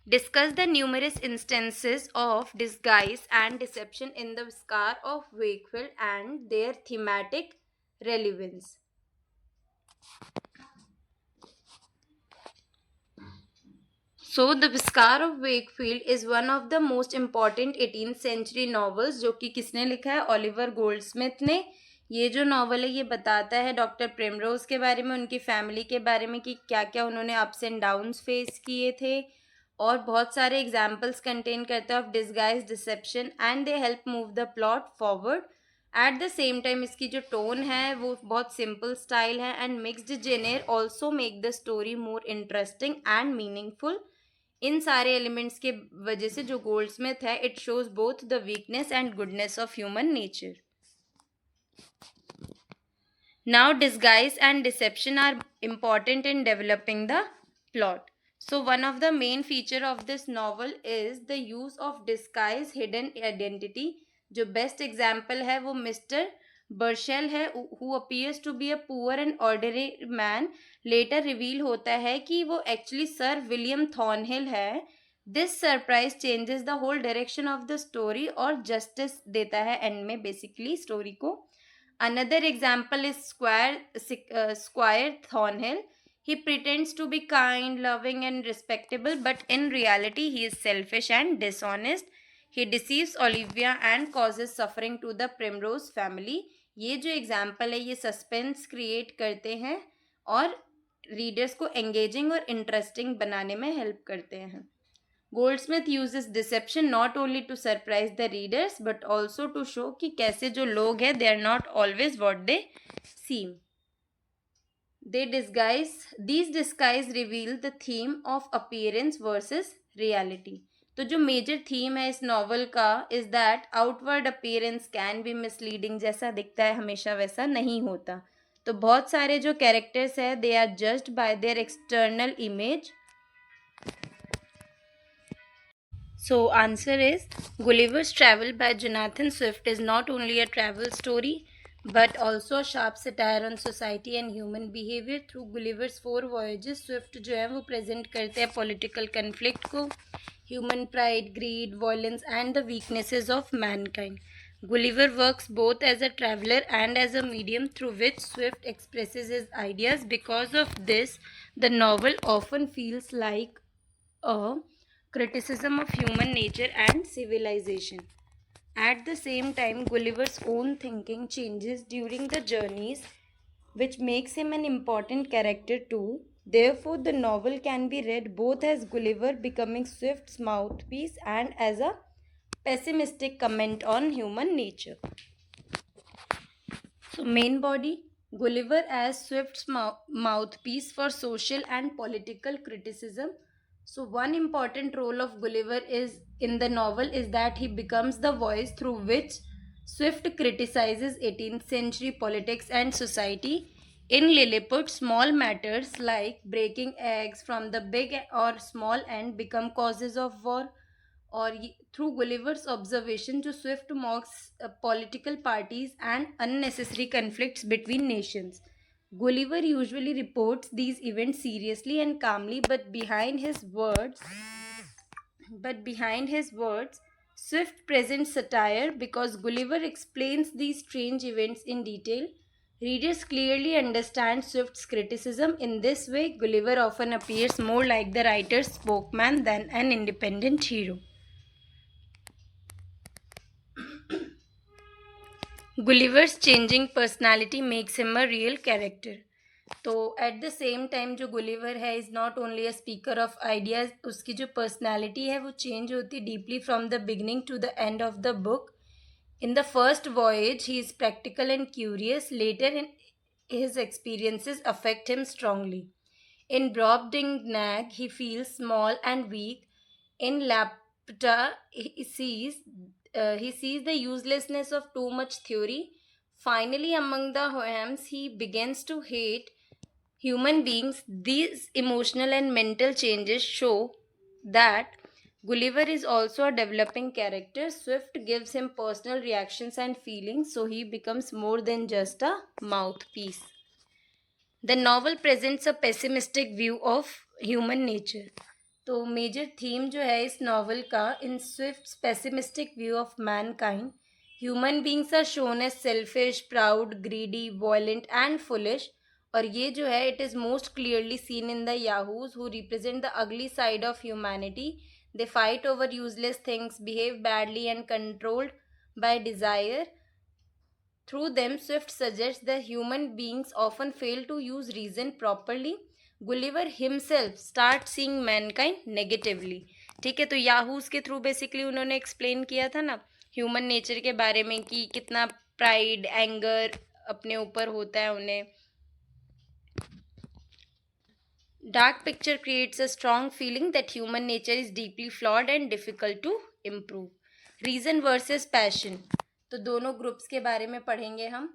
Discuss the numerous instances of disguise and deception in the Scar of Wakefield and their thematic relevance. So, The Scar of Wakefield is one of the most important 18th century novels, जो कि किसने लिखा है? Oliver Goldsmith ने. ये जो novel है ये बताता है डॉक्टर प्रिमरोज के बारे में, उनकी फैमिली के बारे में कि क्या क्या उन्होंने अप्स एंड डाउन्स फेस किए थे, और बहुत सारे एग्जाम्पल्स कंटेन करता है of disguise deception and they help move the plot forward. At the same time इसकी जो टोन है वो बहुत सिंपल स्टाइल है and mixed genre also make the story more interesting and meaningful. इन सारे एलिमेंट्स के वजह से जो गोल्डस्मिथ है it shows both the weakness and goodness of human nature. Now, disguise and deception are important in developing the plot. So, one of the main feature of this novel is the use of disguise hidden identity. जो best example है वो Mr. Burchell है, who appears to be a poor and ordinary man. Later reveal होता है कि वो actually Sir William Thornhill है. This surprise changes the whole direction of the story और justice देता है end में basically story को. Another example is Squire Thornhill. He pretends to be kind, loving, and respectable, but in reality, he is selfish and dishonest. He deceives Olivia and causes suffering to the Primrose family. ये जो example है ये suspense create करते हैं और readers को engaging और interesting बनाने में हेल्प करते हैं. Goldsmith uses deception not only to surprise the readers but also to show कि कैसे जो लोग हैं they are not always what they seem. These disguise reveal the theme of appearance versus reality. तो जो मेजर थीम है इस novel का is that outward appearance can be misleading. जैसा दिखता है हमेशा वैसा नहीं होता. तो बहुत सारे जो कैरेक्टर्स है they are judged by their external image. So, answer is Gulliver's Travel by Jonathan Swift is not only a travel story but also a sharp satire on society and human behavior. Through Gulliver's 4 voyages, Swift जो है वो present करते हैं political conflict को, human pride, greed, violence and the weaknesses of mankind. Gulliver works both as a traveler and as a medium through which Swift expresses his ideas. Because of this, the novel often feels like a criticism of human nature and civilization. At the same time, Gulliver's own thinking changes during the journeys, which makes him an important character too. Therefore, the novel can be read both as Gulliver becoming Swift's mouthpiece and as a pessimistic comment on human nature. So, main body Gulliver as Swift's mouthpiece for social and political criticism. So one important role of Gulliver is in the novel is that he becomes the voice through which Swift criticizes 18th century politics and society. In Lilliput, small matters like breaking eggs from the big or small end become causes of war. Or through Gulliver's observation to Swift mocks political parties and unnecessary conflicts between nations. Gulliver usually reports these events seriously and calmly, but behind his words, Swift presents satire because Gulliver explains these strange events in detail. Readers clearly understand Swift's criticism. In this way, Gulliver often appears more like the writer's spokesman than an independent hero. Gulliver's changing personality makes him a real character. तो at the same time जो Gulliver है is not only a speaker of ideas, उसकी जो personality है वो change होती deeply from the beginning to the end of the book. In the first voyage he is practical and curious. Later in his experiences affect him strongly. In Brobdingnag, he feels small and weak. In Lapta, he sees the uselessness of too much theory. Finally, among the Hoyams, he begins to hate human beings. These emotional and mental changes show that Gulliver is also a developing character. Swift gives him personal reactions and feelings, so he becomes more than just a mouthpiece. The novel presents a pessimistic view of human nature. तो major theme जो है इस novel का, in Swift's pessimistic view of mankind, human beings are shown as selfish, proud, greedy, violent and foolish. और ये जो है it is most clearly seen in the Yahoos who represent the ugly side of humanity. They fight over useless things, behave badly and controlled by desire. Through them, Swift suggests that human beings often fail to use reason properly. Gulliver himself starts seeing mankind negatively. ठीक है, तो याहूस के through basically उन्होंने explain किया था ना human nature के बारे में कि कितना प्राइड, एंगर अपने ऊपर होता है उन्हें. Dark picture creates a strong feeling that human nature is deeply flawed and difficult to improve. Reason versus passion. तो दोनों ग्रुप्स के बारे में पढ़ेंगे हम.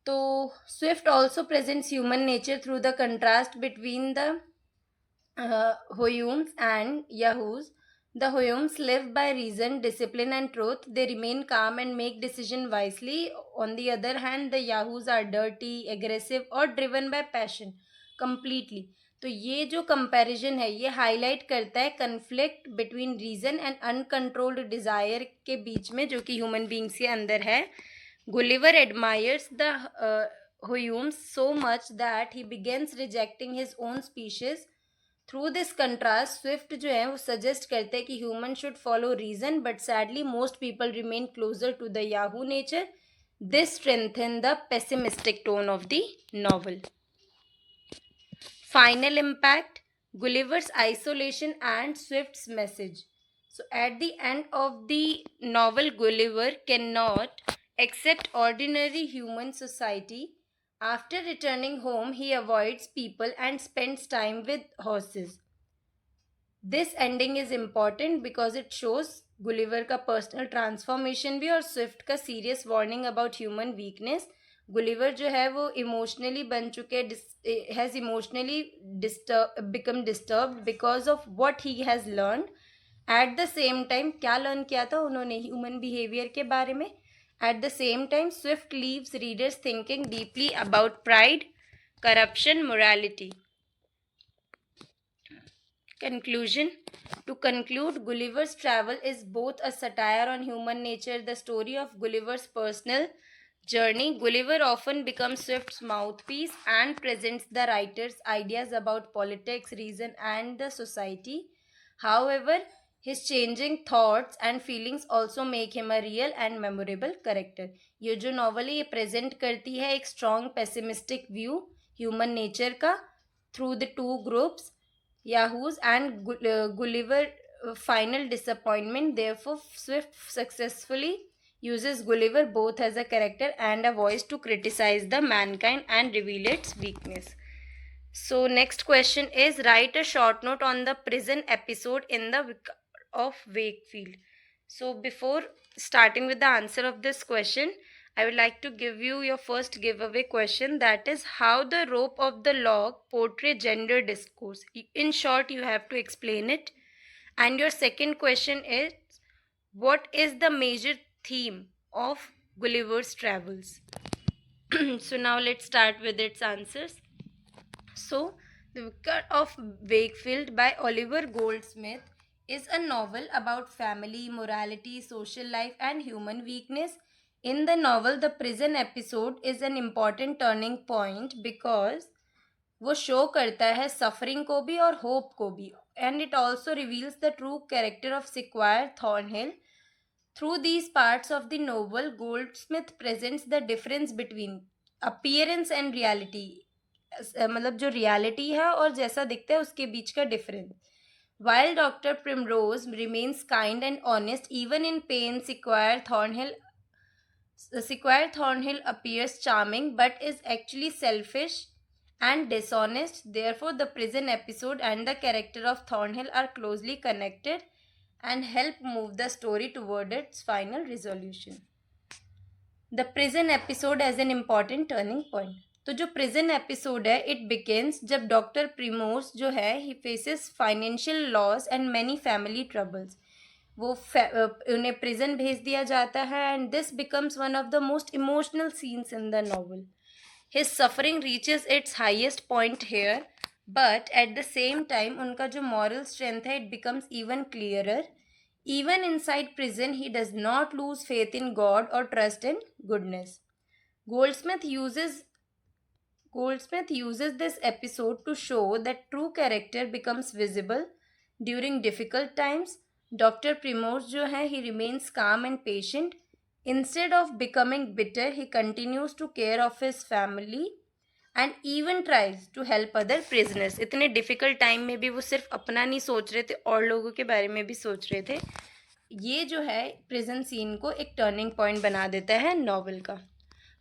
तो Swift also presents human nature through the contrast between the Hoyums and Yahoos. The Hoyums live by reason, discipline and truth. They remain calm and make decisions wisely. On the other hand, the Yahoos are dirty, aggressive or driven by passion completely. तो ये जो comparison है ये highlight करता है conflict between reason and uncontrolled desire के बीच में जो कि ह्यूमन बींग्स के अंदर है. Gulliver admires the Hoyums so much that he begins rejecting his own species. Through this contrast Swift जो है वो सजेस्ट करते हैं कि human should follow reason, but sadly most people remain closer to the Yahoo nature. This strengthen the pessimistic tone of the novel. Final impact, Gulliver's isolation and Swift's message. So at the end of the novel, Gulliver cannot accept ordinary human society. After returning home, he avoids people and spends time with horses. This ending is important because it shows Gulliver का personal transformation भी और Swift का serious warning about human weakness. Gulliver जो है वो emotionally बन चुके, has emotionally become disturbed because of what he has learned. At the same time क्या learn किया था उन्होंने human behavior के बारे में. At the same time, Swift leaves readers thinking deeply about pride, corruption, morality. Conclusion. To conclude, Gulliver's Travel is both a satire on human nature, the story of Gulliver's personal journey. Gulliver often becomes Swift's mouthpiece and presents the writer's ideas about politics, reason, and the society. However, his changing thoughts and feelings also make him a real and memorable character. ये जो novel है ये present करती है एक strong pessimistic view human nature का through the two groups Yahoos and Gulliver final disappointment. Therefore, Swift successfully uses Gulliver both as a character and a voice to criticize the mankind and reveal its weakness. So next question is, write a short note on the prison episode in the Vicar of Wakefield. So before starting with the answer of this question, I would like to give you your first giveaway question, that is how the rope of the log portray gender discourse. In short, you have to explain it. And your second question is, what is the major theme of Gulliver's Travels? So now let's start with its answers. So, The Vicar of Wakefield by Oliver Goldsmith is a novel about family, morality, social life, and human weakness. In the novel, the prison episode is an important turning point because वो show करता है suffering को भी और hope को भी, and it also reveals the true character of Sequoia Thornhill. Through these parts of the novel, Goldsmith presents the difference between appearance and reality. मतलब जो रियलिटी है और जैसा दिखता है उसके बीच का difference. While Dr. Primrose remains kind and honest even in pain, Sequoia Thornhill appears charming but is actually selfish and dishonest. Therefore, the prison episode and the character of Thornhill are closely connected and help move the story toward its final resolution. The prison episode as an important turning point. तो जो prison episode है it begins जब doctor Primrose जो है he faces financial loss and many family troubles. वो उन्हें prison भेज दिया जाता है and this becomes one of the most emotional scenes in the novel. His suffering reaches its highest point here, but at the same time उनका जो moral strength है it becomes even clearer. Even inside prison he does not lose faith in God और trust in goodness. Goldsmith uses Goldsmith uses this episode to show that true character becomes visible during difficult times. Dr. Primrose जो है he remains calm and patient. Instead of becoming bitter, he continues to care of his family and even tries to help other prisoners. इतने difficult time में भी वो सिर्फ अपना नहीं सोच रहे थे और लोगों के बारे में भी सोच रहे थे। ये जो है प्रिजन सीन को एक टर्निंग पॉइंट बना देता है नॉवल का।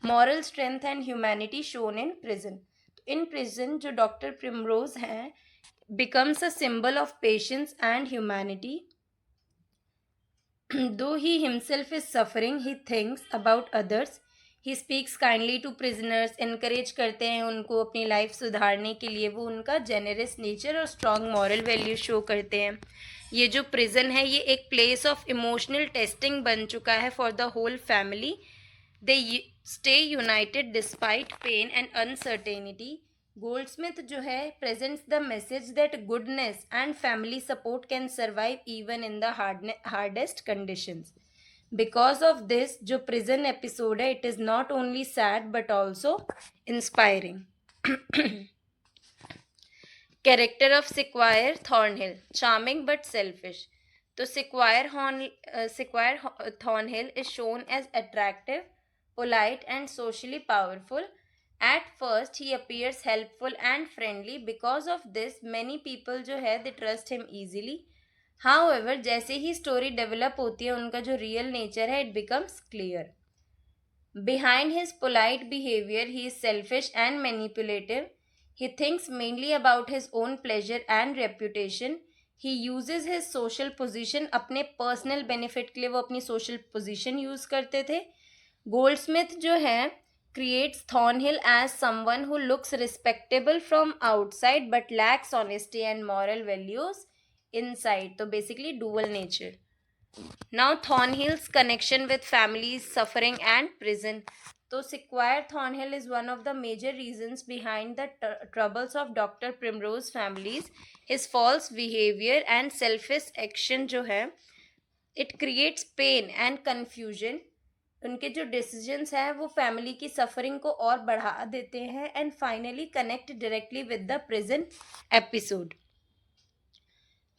Moral strength and humanity shown in prison. In prison जो डॉक्टर प्रिमरोज हैं becomes a symbol of patience and humanity. Though he himself is suffering, he thinks about others. He speaks kindly to prisoners, encourage करते हैं उनको अपनी life सुधारने के लिए। वो उनका जेनरस नेचर और स्ट्रॉन्ग मॉरल वैल्यू शो करते हैं। ये जो प्रिजन है ये एक प्लेस ऑफ इमोशनल टेस्टिंग बन चुका है for the whole family. They stay united despite pain and uncertainty. Goldsmith जो है presents the message that goodness and family support can survive even in the hardest conditions. Because of this जो prison episode है it is not only sad but also inspiring. Character of Squire Thornhill, charming but selfish. तो Squire Thornhill is shown as attractive, polite and socially powerful. At first he appears helpful and friendly. Because of this many people जो है they trust him easily. However जैसे ही story develop होती है उनका जो real nature है it becomes clear. Behind his polite behavior he is selfish and manipulative. He thinks mainly about his own pleasure and reputation. He uses his social position, अपने personal benefit के लिए वो अपनी social position use करते थे। Goldsmith जो है creates Thornhill as someone who looks respectable from outside but lacks honesty and moral values inside. तो basically dual nature. Now Thornhill's connection with families, suffering and prison. तो Squire Thornhill is one of the major reasons behind the troubles of Dr. Primrose families. His false behavior and selfish action जो है it creates pain and confusion. उनके जो decisions हैं वो family की suffering को और बढ़ा देते हैं and finally connect directly with the prison episode.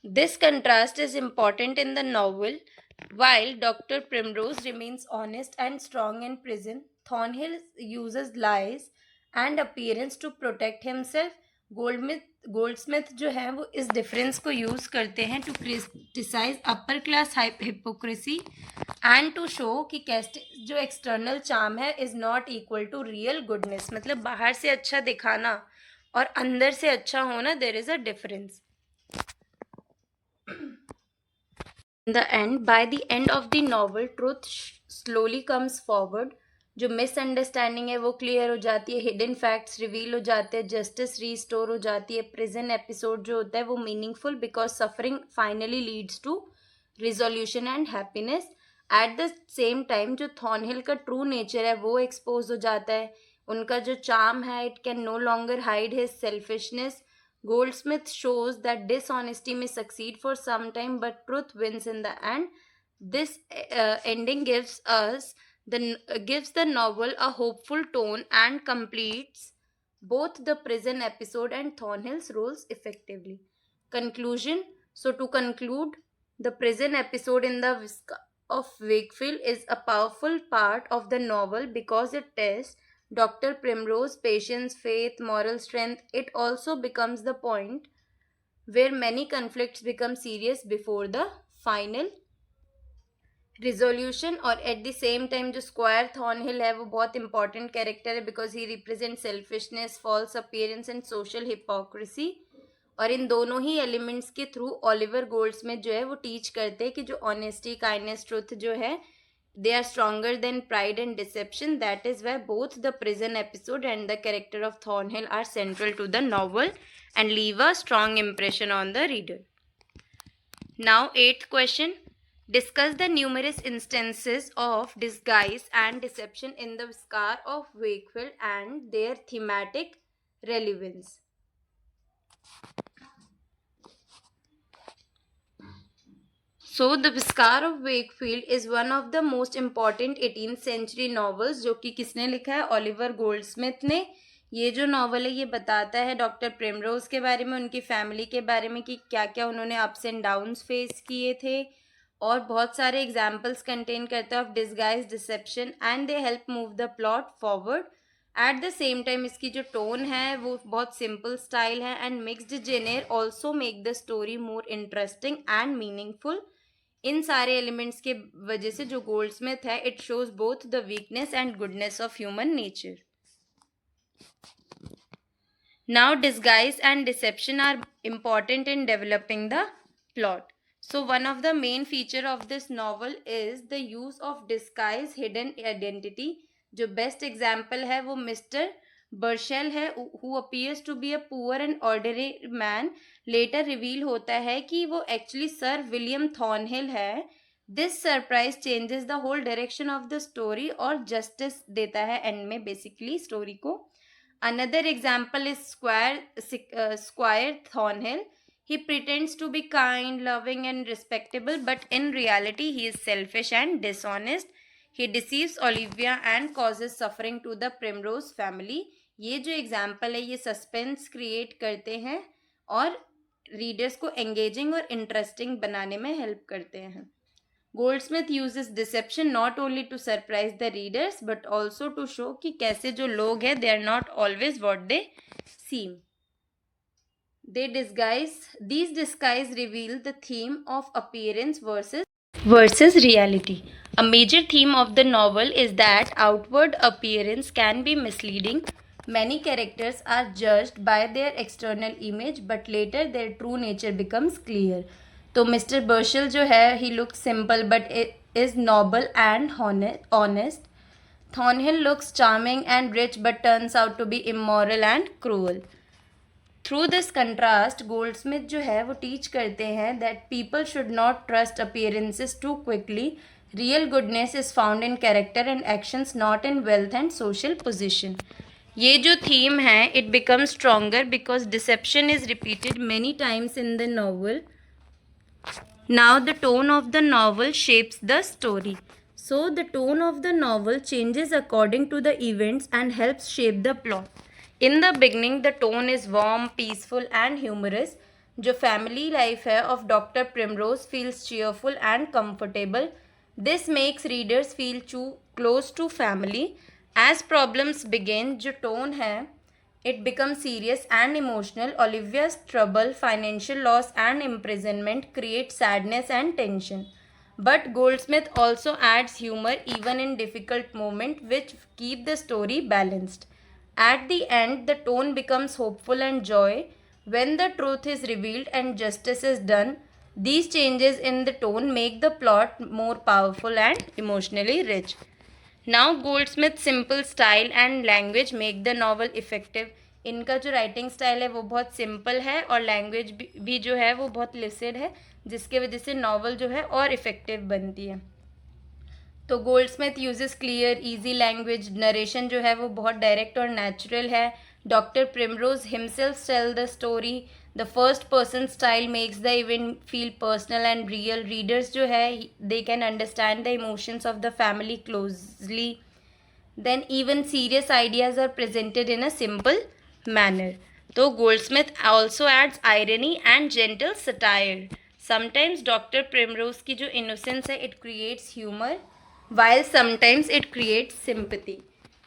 This contrast is important in the novel. While doctor Primrose remains honest and strong in prison, Thornhill uses lies and appearance to protect himself. Goldsmith जो है वो इस difference को use करते हैं to criticise upper class hypocrisy and to show कि कैसे जो एक्सटर्नल चार्म है is not equal to real goodness. मतलब बाहर से अच्छा दिखाना और अंदर से अच्छा होना there is a difference. In the end, by the end of the novel, truth slowly comes forward. जो मिसअंडरस्टैंडिंग है वो क्लियर हो जाती है, हिडन फैक्ट्स रिवील हो जाते हैं, जस्टिस रीस्टोर हो जाती है। प्रिजन एपिसोड जो होता है वो meaningful because suffering finally leads to resolution and happiness. At the same time जो थॉर्नहिल का ट्रू नेचर है वो एक्सपोज हो जाता है। उनका जो चार्म है it can no longer hide his selfishness. Goldsmith shows that dishonesty may succeed for some time, but truth wins in the end. This ending gives the novel a hopeful tone and completes both the prison episode and Thornhill's roles effectively. Conclusion. So to conclude, the prison episode in the of Wakefield is a powerful part of the novel because it tests Dr. Primrose patience, faith, moral strength. It also becomes the point where many conflicts become serious before the final resolution. और at the same time जो Squire Thornhill है वो बहुत important character है because he represents selfishness, false appearance and social hypocrisy. और इन दोनों ही एलिमेंट्स के थ्रू ओलिवर गोल्डस्मिथ जो है वो टीच करते हैं कि जो ऑनेस्टी, काइंडनेस, ट्रुथ जो है They are stronger than pride and deception. That is why both the prison episode and the character of Thornhill are central to the novel and leave a strong impression on the reader. Now, eighth question. Discuss the numerous instances of disguise and deception in the Scar of Wakefield and their thematic relevance. So, The Scar of Wakefield is one of the most important 18th century novels, जो कि किसने लिखा है? Oliver Goldsmith ने. ये जो novel है ये बताता है डॉक्टर प्रिमरोज के बारे में, उनकी फैमिली के बारे में कि क्या क्या उन्होंने अप्स एंड डाउन्स फेस किए थे, और बहुत सारे एग्जाम्पल्स कंटेन करता है of disguise deception and they help move the plot forward. At the same time इसकी जो टोन है वो बहुत सिंपल स्टाइल है and mixed genre also make the story more interesting and meaningful. इन सारे एलिमेंट्स के वजह से जो गोल्डस्मिथ है it shows both the weakness and goodness of human nature. Now, disguise and deception are important in developing the plot. So, one of the main feature of this novel is the use of disguise, hidden identity. जो best example है वो Mr. Burchell है, who appears to be a poor and ordinary man. Later reveal होता है कि वो actually Sir William Thornhill है. This surprise changes the whole direction of the story और justice देता है end में basically story को. Another example is Squire Thornhill. He pretends to be kind, loving and respectable, but in reality he is selfish and dishonest. He deceives Olivia and causes suffering to the Primrose family. ये जो example है ये suspense create करते हैं और readers को engaging और interesting बनाने में हेल्प करते हैं. Goldsmith uses deception not only to surprise the readers but also to show कि कैसे जो लोग हैं they are not always what they seem. These disguise reveal the theme of appearance versus reality. A major theme of the novel is that outward appearance can be misleading. Many characters are judged by their external image but later their true nature becomes clear. तो Mr Burchell जो है he looks simple but is noble and honest. Thornhill looks charming and rich but turns out to be immoral and cruel. Through this contrast Goldsmith जो है वो teach करते हैं that people should not trust appearances too quickly. Real goodness is found in character and actions not in wealth and social position. ये जो theme है it becomes stronger because dissipation is repeated many times in the novel. Now the tone of the novel shapes the story. So the tone of the novel changes according to the events and helps shape the plot. In the beginning the tone is warm, peaceful and humorous. जो family life है of Dr. Primrose feels cheerful and comfortable. This makes readers feel close to family. As problems begin, जो tone है it becomes serious and emotional. Olivia's trouble, financial loss and imprisonment create sadness and tension. But Goldsmith also adds humor even in difficult moments which keep the story balanced. At the end, the tone becomes hopeful and joy. When the truth is revealed and justice is done, these changes in the tone make the plot more powerful and emotionally rich. Now Goldsmith simple style and language make the novel effective. इनका जो writing style है वो बहुत simple है और language भी जो है वो बहुत लिसिड है जिसके वजह से नॉवल जो है और इफेक्टिव बनती है. तो Goldsmith uses clear easy language. Narration जो है वो बहुत डायरेक्ट और नेचुरल है. Doctor Primrose himself tell the story. The first person style makes the event feel personal and real. Readers जो है they can understand the emotions of the family closely. Then even serious ideas are presented in a simple manner. तो Goldsmith also adds irony and gentle satire. Sometimes doctor Primrose की जो innocence है it creates humour while sometimes it creates sympathy.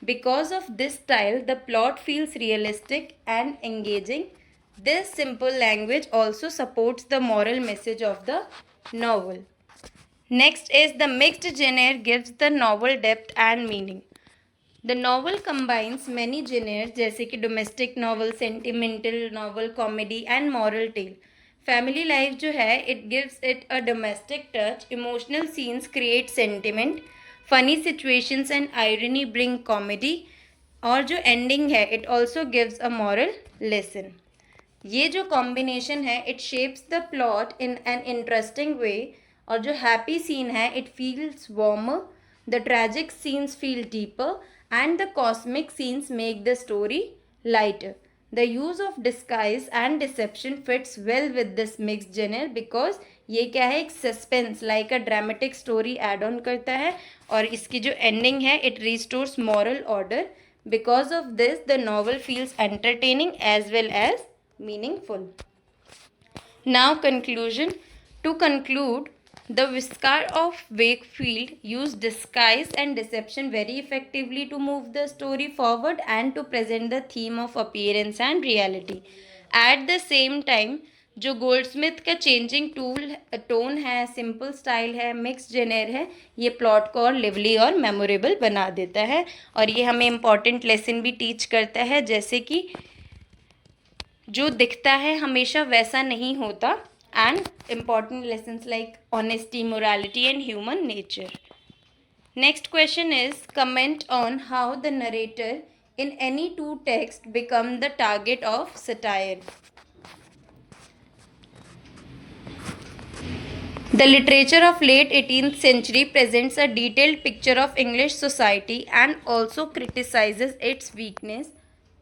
Because of this style, the plot feels realistic and engaging. This simple language also supports the moral message of the novel. Next is the mixed genre gives the novel depth and meaning. The novel combines many genres जैसे कि domestic novel, sentimental novel, comedy and moral tale. Family life जो है it gives it a domestic touch. Emotional scenes create sentiment. Funny situations and irony bring comedy, और जो ending है it also gives a moral lesson. ये जो combination है it shapes the plot in an interesting way, और जो happy scene है it feels warmer, the tragic scenes feel deeper, and the cosmic scenes make the story lighter. The use of disguise and deception fits well with this mix genre, because ये क्या है, एक suspense like a dramatic story add on करता है, और इसकी जो ending है it restores moral order. Because of this the novel feels entertaining as well as meaningful. Now conclusion. To conclude, the Viscar of Wakefield used disguise and deception very effectively to move the story forward and to present the theme of appearance and reality. At the same time, जो Goldsmith का changing tone है, simple style है, mix Jenner है, ये plot को और lively और memorable बना देता है, और ये हमें इम्पॉर्टेंट लेसन भी टीच करता है, जैसे कि जो दिखता है हमेशा वैसा नहीं होता, and important lessons like honesty, morality and human nature. Next question is comment on how the narrator in any two text become the target of satire. The literature of late 18th century presents a detailed picture of English society and also criticizes its weakness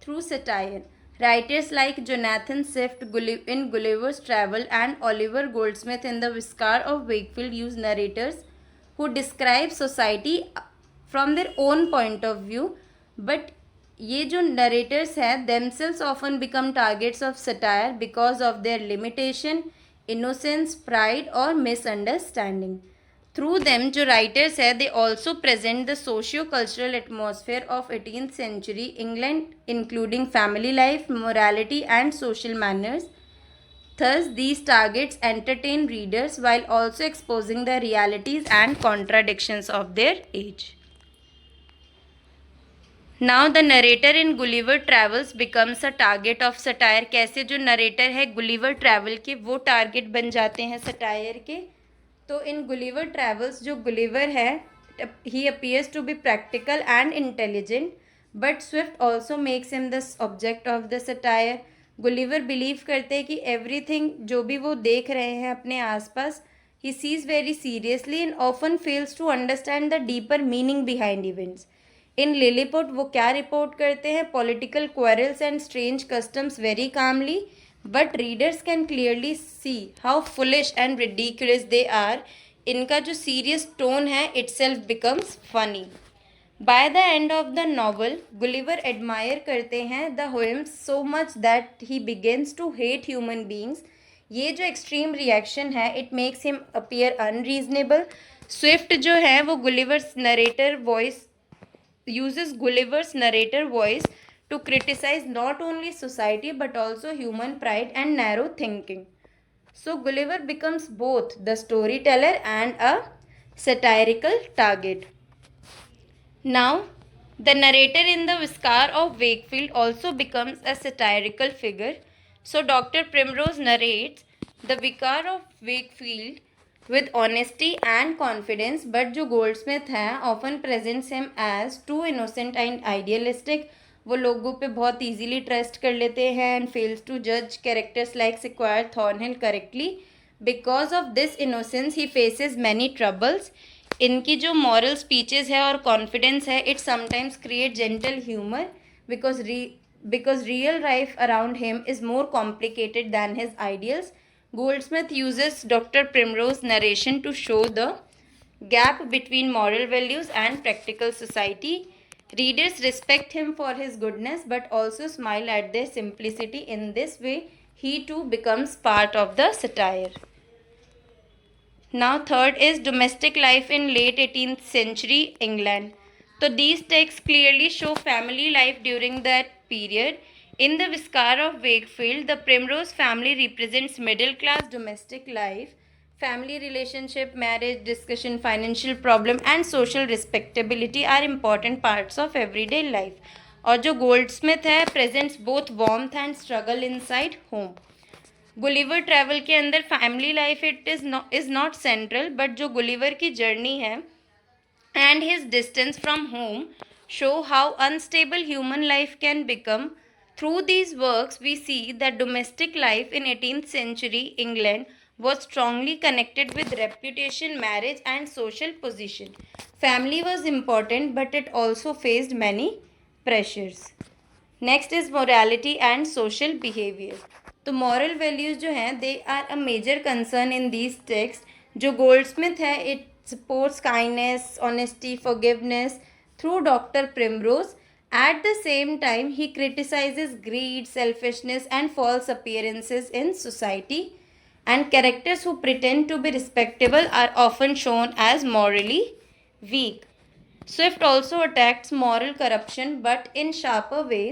through satire. Writers like Jonathan Swift in Gulliver's Travel and Oliver Goldsmith in The Viscar of Wakefield use narrators who describe society from their own point of view, but ये जो narrators हैं themselves often become targets of satire because of their limitation, innocence, pride और misunderstanding. Through them जो writers हैं they also present the socio-cultural atmosphere of 18th century England, including family life, morality and social manners. Thus these targets entertain readers while also exposing the realities and contradictions of their age. Now the narrator in Gulliver Travels becomes a target of satire. कैसे जो narrator है Gulliver travel के वो target बन जाते हैं satire के। तो इन गुलिवर ट्रैवल्स जो गुलिवर है he appears to be practical and intelligent, but Swift also makes him the object of the satire. Gulliver believe करते हैं कि एवरीथिंग जो भी वो देख रहे हैं अपने आसपास he sees very seriously and often fails to understand the deeper meaning behind events. In Lilliput वो क्या रिपोर्ट करते हैं, political quarrels and strange customs very calmly, but readers can clearly see how foolish and ridiculous they are. इनका जो serious tone है itself becomes funny. By the end of the novel Gulliver admire करते हैं the homes so much that he begins to hate human beings. ये जो extreme reaction है it makes him appear unreasonable. Swift जो है वो Gulliver's narrator voice uses Gulliver's narrator voice to criticize not only society but also human pride and narrow thinking. So Gulliver becomes both the storyteller and a satirical target. Now the narrator in the Viscar of Wakefield also becomes a satirical figure. So Dr. Primrose narrates the Vicar of Wakefield with honesty and confidence, but जो Goldsmith है often presents him as too innocent and idealistic. वो लोगों पे बहुत easily trust कर लेते हैं and fails to judge characters like Squire Thornhill correctly. Because of this innocence he faces many troubles. इनकी जो moral speeches है और confidence है it sometimes create gentle humor because real life around him is more complicated than his ideals. Goldsmith uses Dr. Primrose's narration to show the gap between moral values and practical society. Readers respect him for his goodness but also smile at their simplicity. In this way, he too becomes part of the satire. Now, third is domestic life in late 18th century England. So these texts clearly show family life during that period. In the Viscar of Wakefield, the Primrose family represents middle-class domestic life. Family relationship, marriage, discussion, financial problem and social respectability are important parts of everyday life. और जो Goldsmith है presents both warmth and struggle inside home. Gulliver Travel के अंदर family life it is not central, but जो Gulliver की journey है and his distance from home show how unstable human life can become. Through these works, we see that domestic life in 18th century England was strongly connected with reputation, marriage, and social position. Family was important, but it also faced many pressures. Next is morality and social behaviour. तो moral values जो हैं they are a major concern in these text. जो Goldsmith है it supports kindness, honesty, forgiveness through Doctor Primrose. At the same time, he criticizes greed, selfishness, and false appearances in society. And characters who pretend to be respectable are often shown as morally weak. Swift also attacks moral corruption but in sharper way.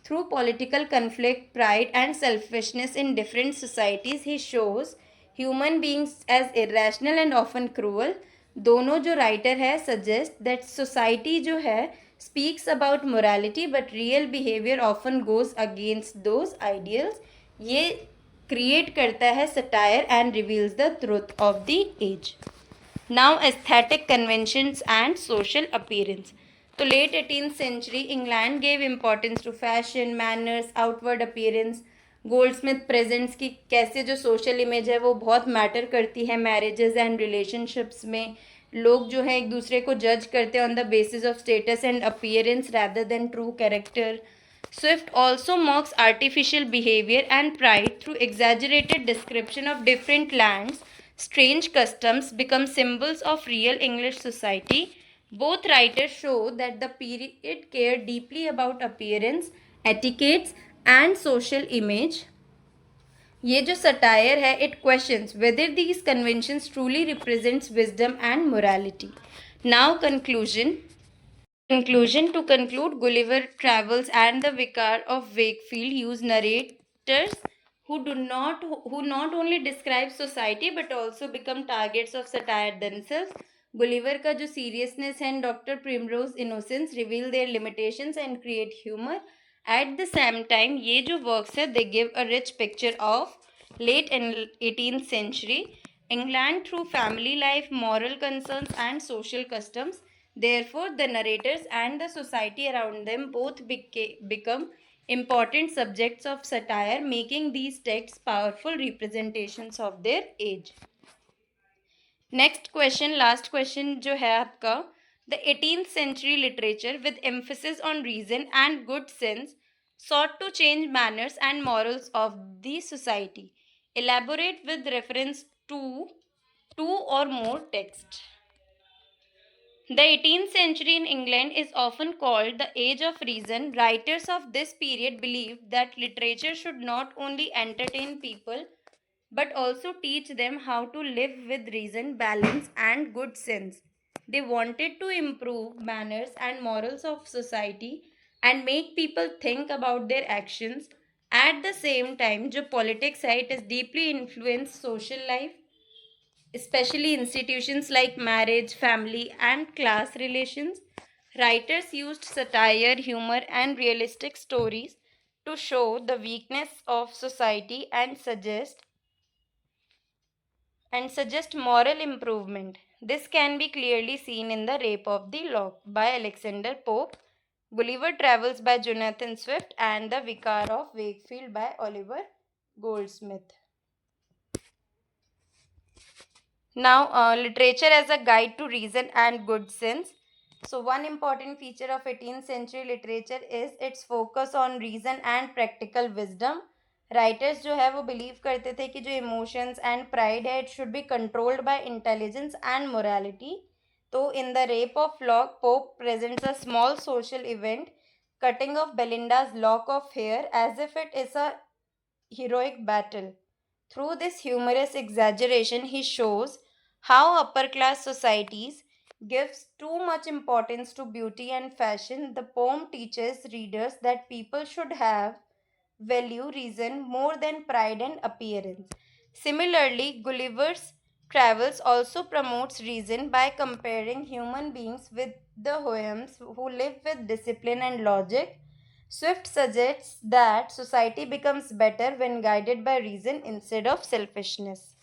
Through political conflict, pride, and selfishness in different societies, he shows human beings as irrational and often cruel. दोनों जो writer है suggest that society जो है speaks about morality but real behaviour often goes against those ideals. ये create करता है satire and reveals the truth of the age. Now aesthetic conventions and social appearance. तो late 18th century England gave importance to fashion, manners, outward appearance. Goldsmith presents की कैसे जो social image है वो बहुत मैटर करती है मैरिजेस एंड रिलेशनशिप्स में. लोग जो है एक दूसरे को जज करते हैं on the basis of status and appearance rather than true character. Swift also mocks artificial behavior and pride through exaggerated description of different lands. Strange customs become symbols of real English society. Both writers show that the period cared deeply about appearance, etiquettes, and social image. ये जो satire है it questions whether these conventions truly represents wisdom and morality. Now conclusion. To conclude, Gulliver Travels and the Vicar of Wakefield use narrators who not only describe society but also become targets of satire themselves. Gulliver का जो seriousness है doctor Primrose innocence reveal their limitations and create humour. At the same time ये जो works है they give a rich picture of late 18th century England through family life, moral concerns, and social customs. Therefore, the narrators and the society around them both become important subjects of satire, making these texts powerful representations of their age. Next question, last question जो है आपका. The 18th century literature with emphasis on reason and good sense sought to change manners and morals of the society. Elaborate with reference to two or more texts. The 18th century in England is often called the Age of Reason. Writers of this period believed that literature should not only entertain people but also teach them how to live with reason, balance, and good sense. They wanted to improve manners and morals of society and make people think about their actions. At the same time, जो politics है, it has deeply influenced social life, especially institutions like marriage, family, and class relations. Writers used satire, humor, and realistic stories to show the weakness of society and suggest moral improvement. This can be clearly seen in The Rape of the Lock by Alexander Pope, Gulliver Travels by Jonathan Swift, and The Vicar of Wakefield by Oliver Goldsmith. Now, literature as a guide to reason and good sense. So, one important feature of 18th century literature is its focus on reason and practical wisdom. Writers जो है वो believe करते थे कि जो emotions and pride है it should be controlled by intelligence and morality. तो in the rape of Lock Pope presents a small social event, cutting of Belinda's lock of hair as if it is a heroic battle. Through this humorous exaggeration, he shows how upper class societies gives too much importance to beauty and fashion. The poem teaches readers that people should have value reason more than pride and appearance. Similarly, Gulliver's Travels also promotes reason by comparing human beings with the Hoyams who live with discipline and logic. Swift suggests that society becomes better when guided by reason instead of selfishness.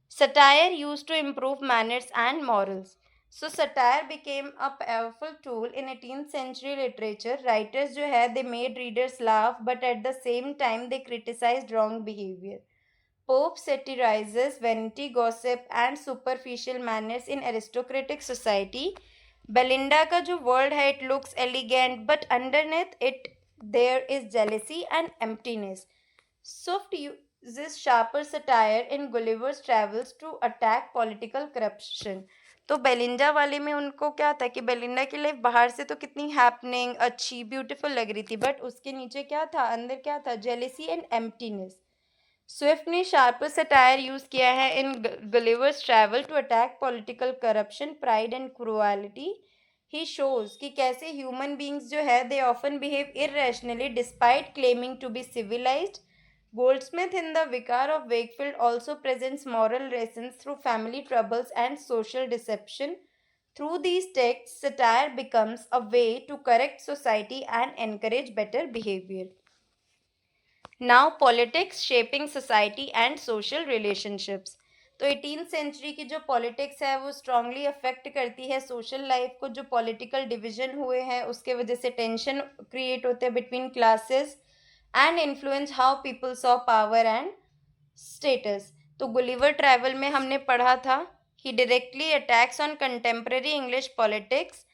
Satire used to improve manners and morals. So satire became a powerful tool in 18th century literature. Writers जो है they made readers laugh but at the same time they criticised wrong behaviour. Pope satirizes vanity, gossip, and superficial manners in aristocratic society. Belinda का जो world है it looks elegant but underneath it there is jealousy and emptiness. Swift uses sharper satire in Gulliver's Travels to attack political corruption. तो Belinda वाले में उनको क्या था कि बेलिंडा की लाइफ बाहर से तो कितनी हैपनिंग अच्छी ब्यूटीफुल लग रही थी बट उसके नीचे क्या था अंदर क्या था जेलेसी एंड एम्प्टीनेस. स्विफ्ट ने शार्पर सटायर यूज किया है in Gulliver's travel to attack political corruption pride and cruelty. He shows कि कैसे ह्यूमन बींग्स जो है they often behave irrationally despite claiming to be civilised. Goldsmith in The Vicar of Wakefield also presents moral lessons through family troubles and social deception. Through these texts, satire becomes a way to correct society and encourage better behavior. Now politics shaping society and social relationships. तो 18th century की जो politics है वो strongly affect करती है social life को. जो political division हुए हैं उसके वजह से टेंशन क्रिएट होते हैं between classes and influence how people saw power and status. तो गुलिवर ट्रैवल में हमने पढ़ा था he directly attacks on contemporary English politics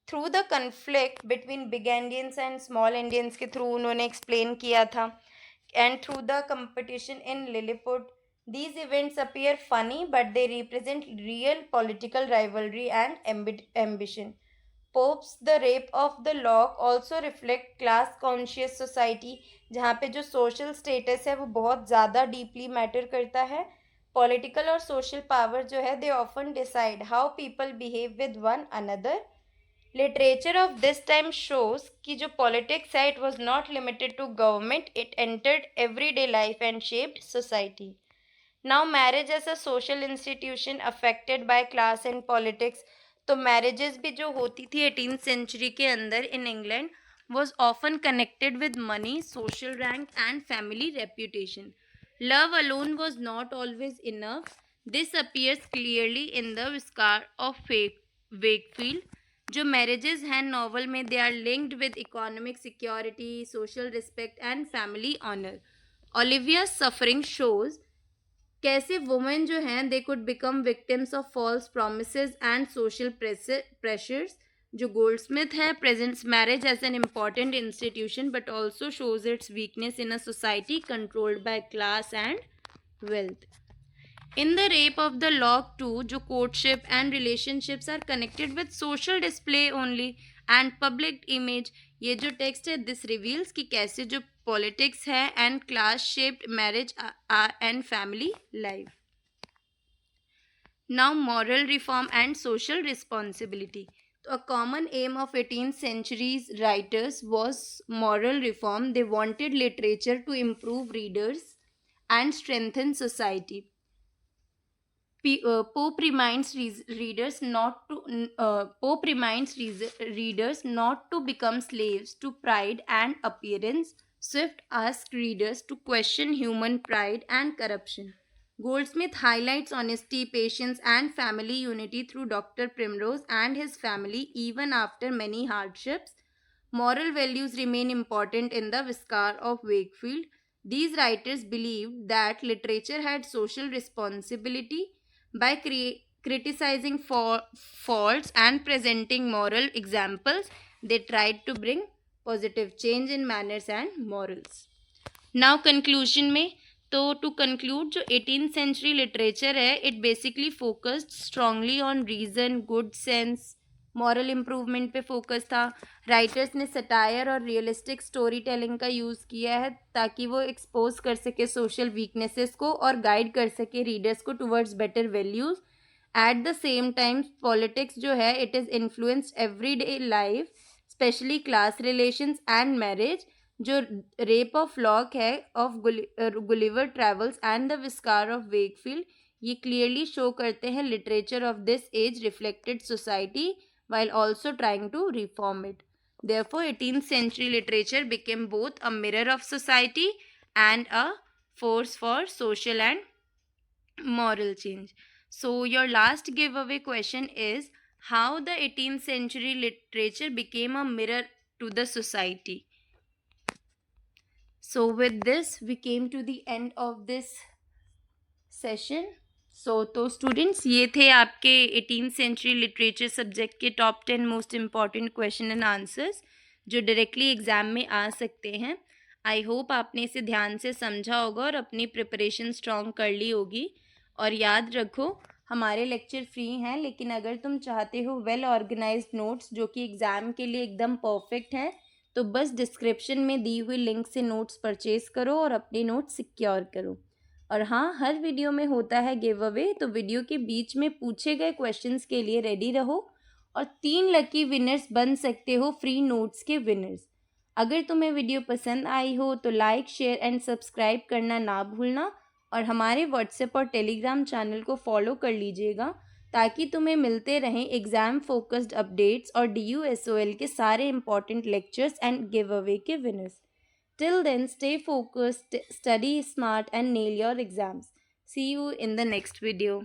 through the conflict between big Indians and small Indians के थ्रू उन्होंने एक्सप्लेन किया था. And through the competition in Lilliput, these events appear funny but they represent real political rivalry and ambition. Pope's The Rape of the Lock also reflect class conscious society जहाँ पे जो social status है वो बहुत ज़्यादा deeply matter करता है. Political और social power जो है they often decide how people behave with one another. Literature of this time shows कि जो पॉलिटिक्स है it was not limited to government it entered every day life and shaped society. Now marriage as a social institution affected by class and politics. तो marriages भी जो होती थी 18th century के अंदर in England was often connected with money social rank and family reputation. Love alone was not always enough. This appears clearly in the Vicar of Wakefield. जो marriages हैं novel में they are linked with economic security social respect and family honour. Olivia suffering shows कैसे women जो हैं they could become victims of false promises and social pressures. जो Goldsmith है presents marriage as an important institution but also shows its weakness in a society controlled by class and wealth. In The Rape of the Lock too, जो courtship and relationships are connected with social display only and public image. ये जो text है this reveals कि कैसे जो politics है and class shaped marriage and family life. Now moral reform and social responsibility. So a common aim of 18th century's writers was moral reform. They wanted literature to improve readers and strengthen society. Pope reminds readers not to become slaves to pride and appearance. Swift asks readers to question human pride and corruption. Goldsmith highlights honesty, patience, and family unity through Dr. Primrose and his family even after many hardships. Moral values remain important in the Vicar of Wakefield. These writers believed that literature had social responsibility. By criticizing faults and presenting moral examples, they tried to bring positive change in manners and morals. Now conclusion में तो to conclude जो 18th century literature है it basically focused strongly on reason, good sense, moral improvement पे focus था. Writers ने satire और realistic story telling का use किया है ताकि वो एक्सपोज कर सके सोशल वीकनेसेस को और गाइड कर सके रीडर्स को towards better values. At the same time politics जो है it is influenced every day life especially class relations and marriage. जो रेप ऑफ लॉक है of Gulliver Travels and the Vicar of Wakefield ये clearly show करते हैं literature of this age reflected society while also trying to reform it. Therefore, 18th century literature became both a mirror of society and a force for social and moral change. So, your last giveaway question is, How the 18th century literature became a mirror to the society. So, with this, we came to the end of this session. तो students, ये थे आपके 18th century literature subject के top 10 most important question and answers जो directly exam में आ सकते हैं. I hope आपने इसे ध्यान से समझा होगा और अपनी प्रिपरेशन स्ट्रॉन्ग कर ली होगी. और याद रखो, हमारे लेक्चर फ्री हैं, लेकिन अगर तुम चाहते हो वेल ऑर्गेनाइज्ड नोट्स जो कि एग्ज़ाम के लिए एकदम परफेक्ट हैं, तो बस डिस्क्रिप्शन में दी हुई लिंक से नोट्स परचेज़ करो और अपने नोट्स सिक्योर करो. और हाँ, हर वीडियो में होता है गिव अवे, तो वीडियो के बीच में पूछे गए क्वेश्चंस के लिए रेडी रहो और 3 लकी विनर्स बन सकते हो फ्री नोट्स के विनर्स. अगर तुम्हें वीडियो पसंद आई हो तो लाइक, शेयर एंड सब्सक्राइब करना ना भूलना और हमारे व्हाट्सएप और टेलीग्राम चैनल को फॉलो कर लीजिएगा ताकि तुम्हें मिलते रहें एग्ज़ाम फोकस्ड अपडेट्स और DUSOL के सारे important lectures and give away के winners. Till then, stay focused, study smart, and nail your exams. See you in the next video.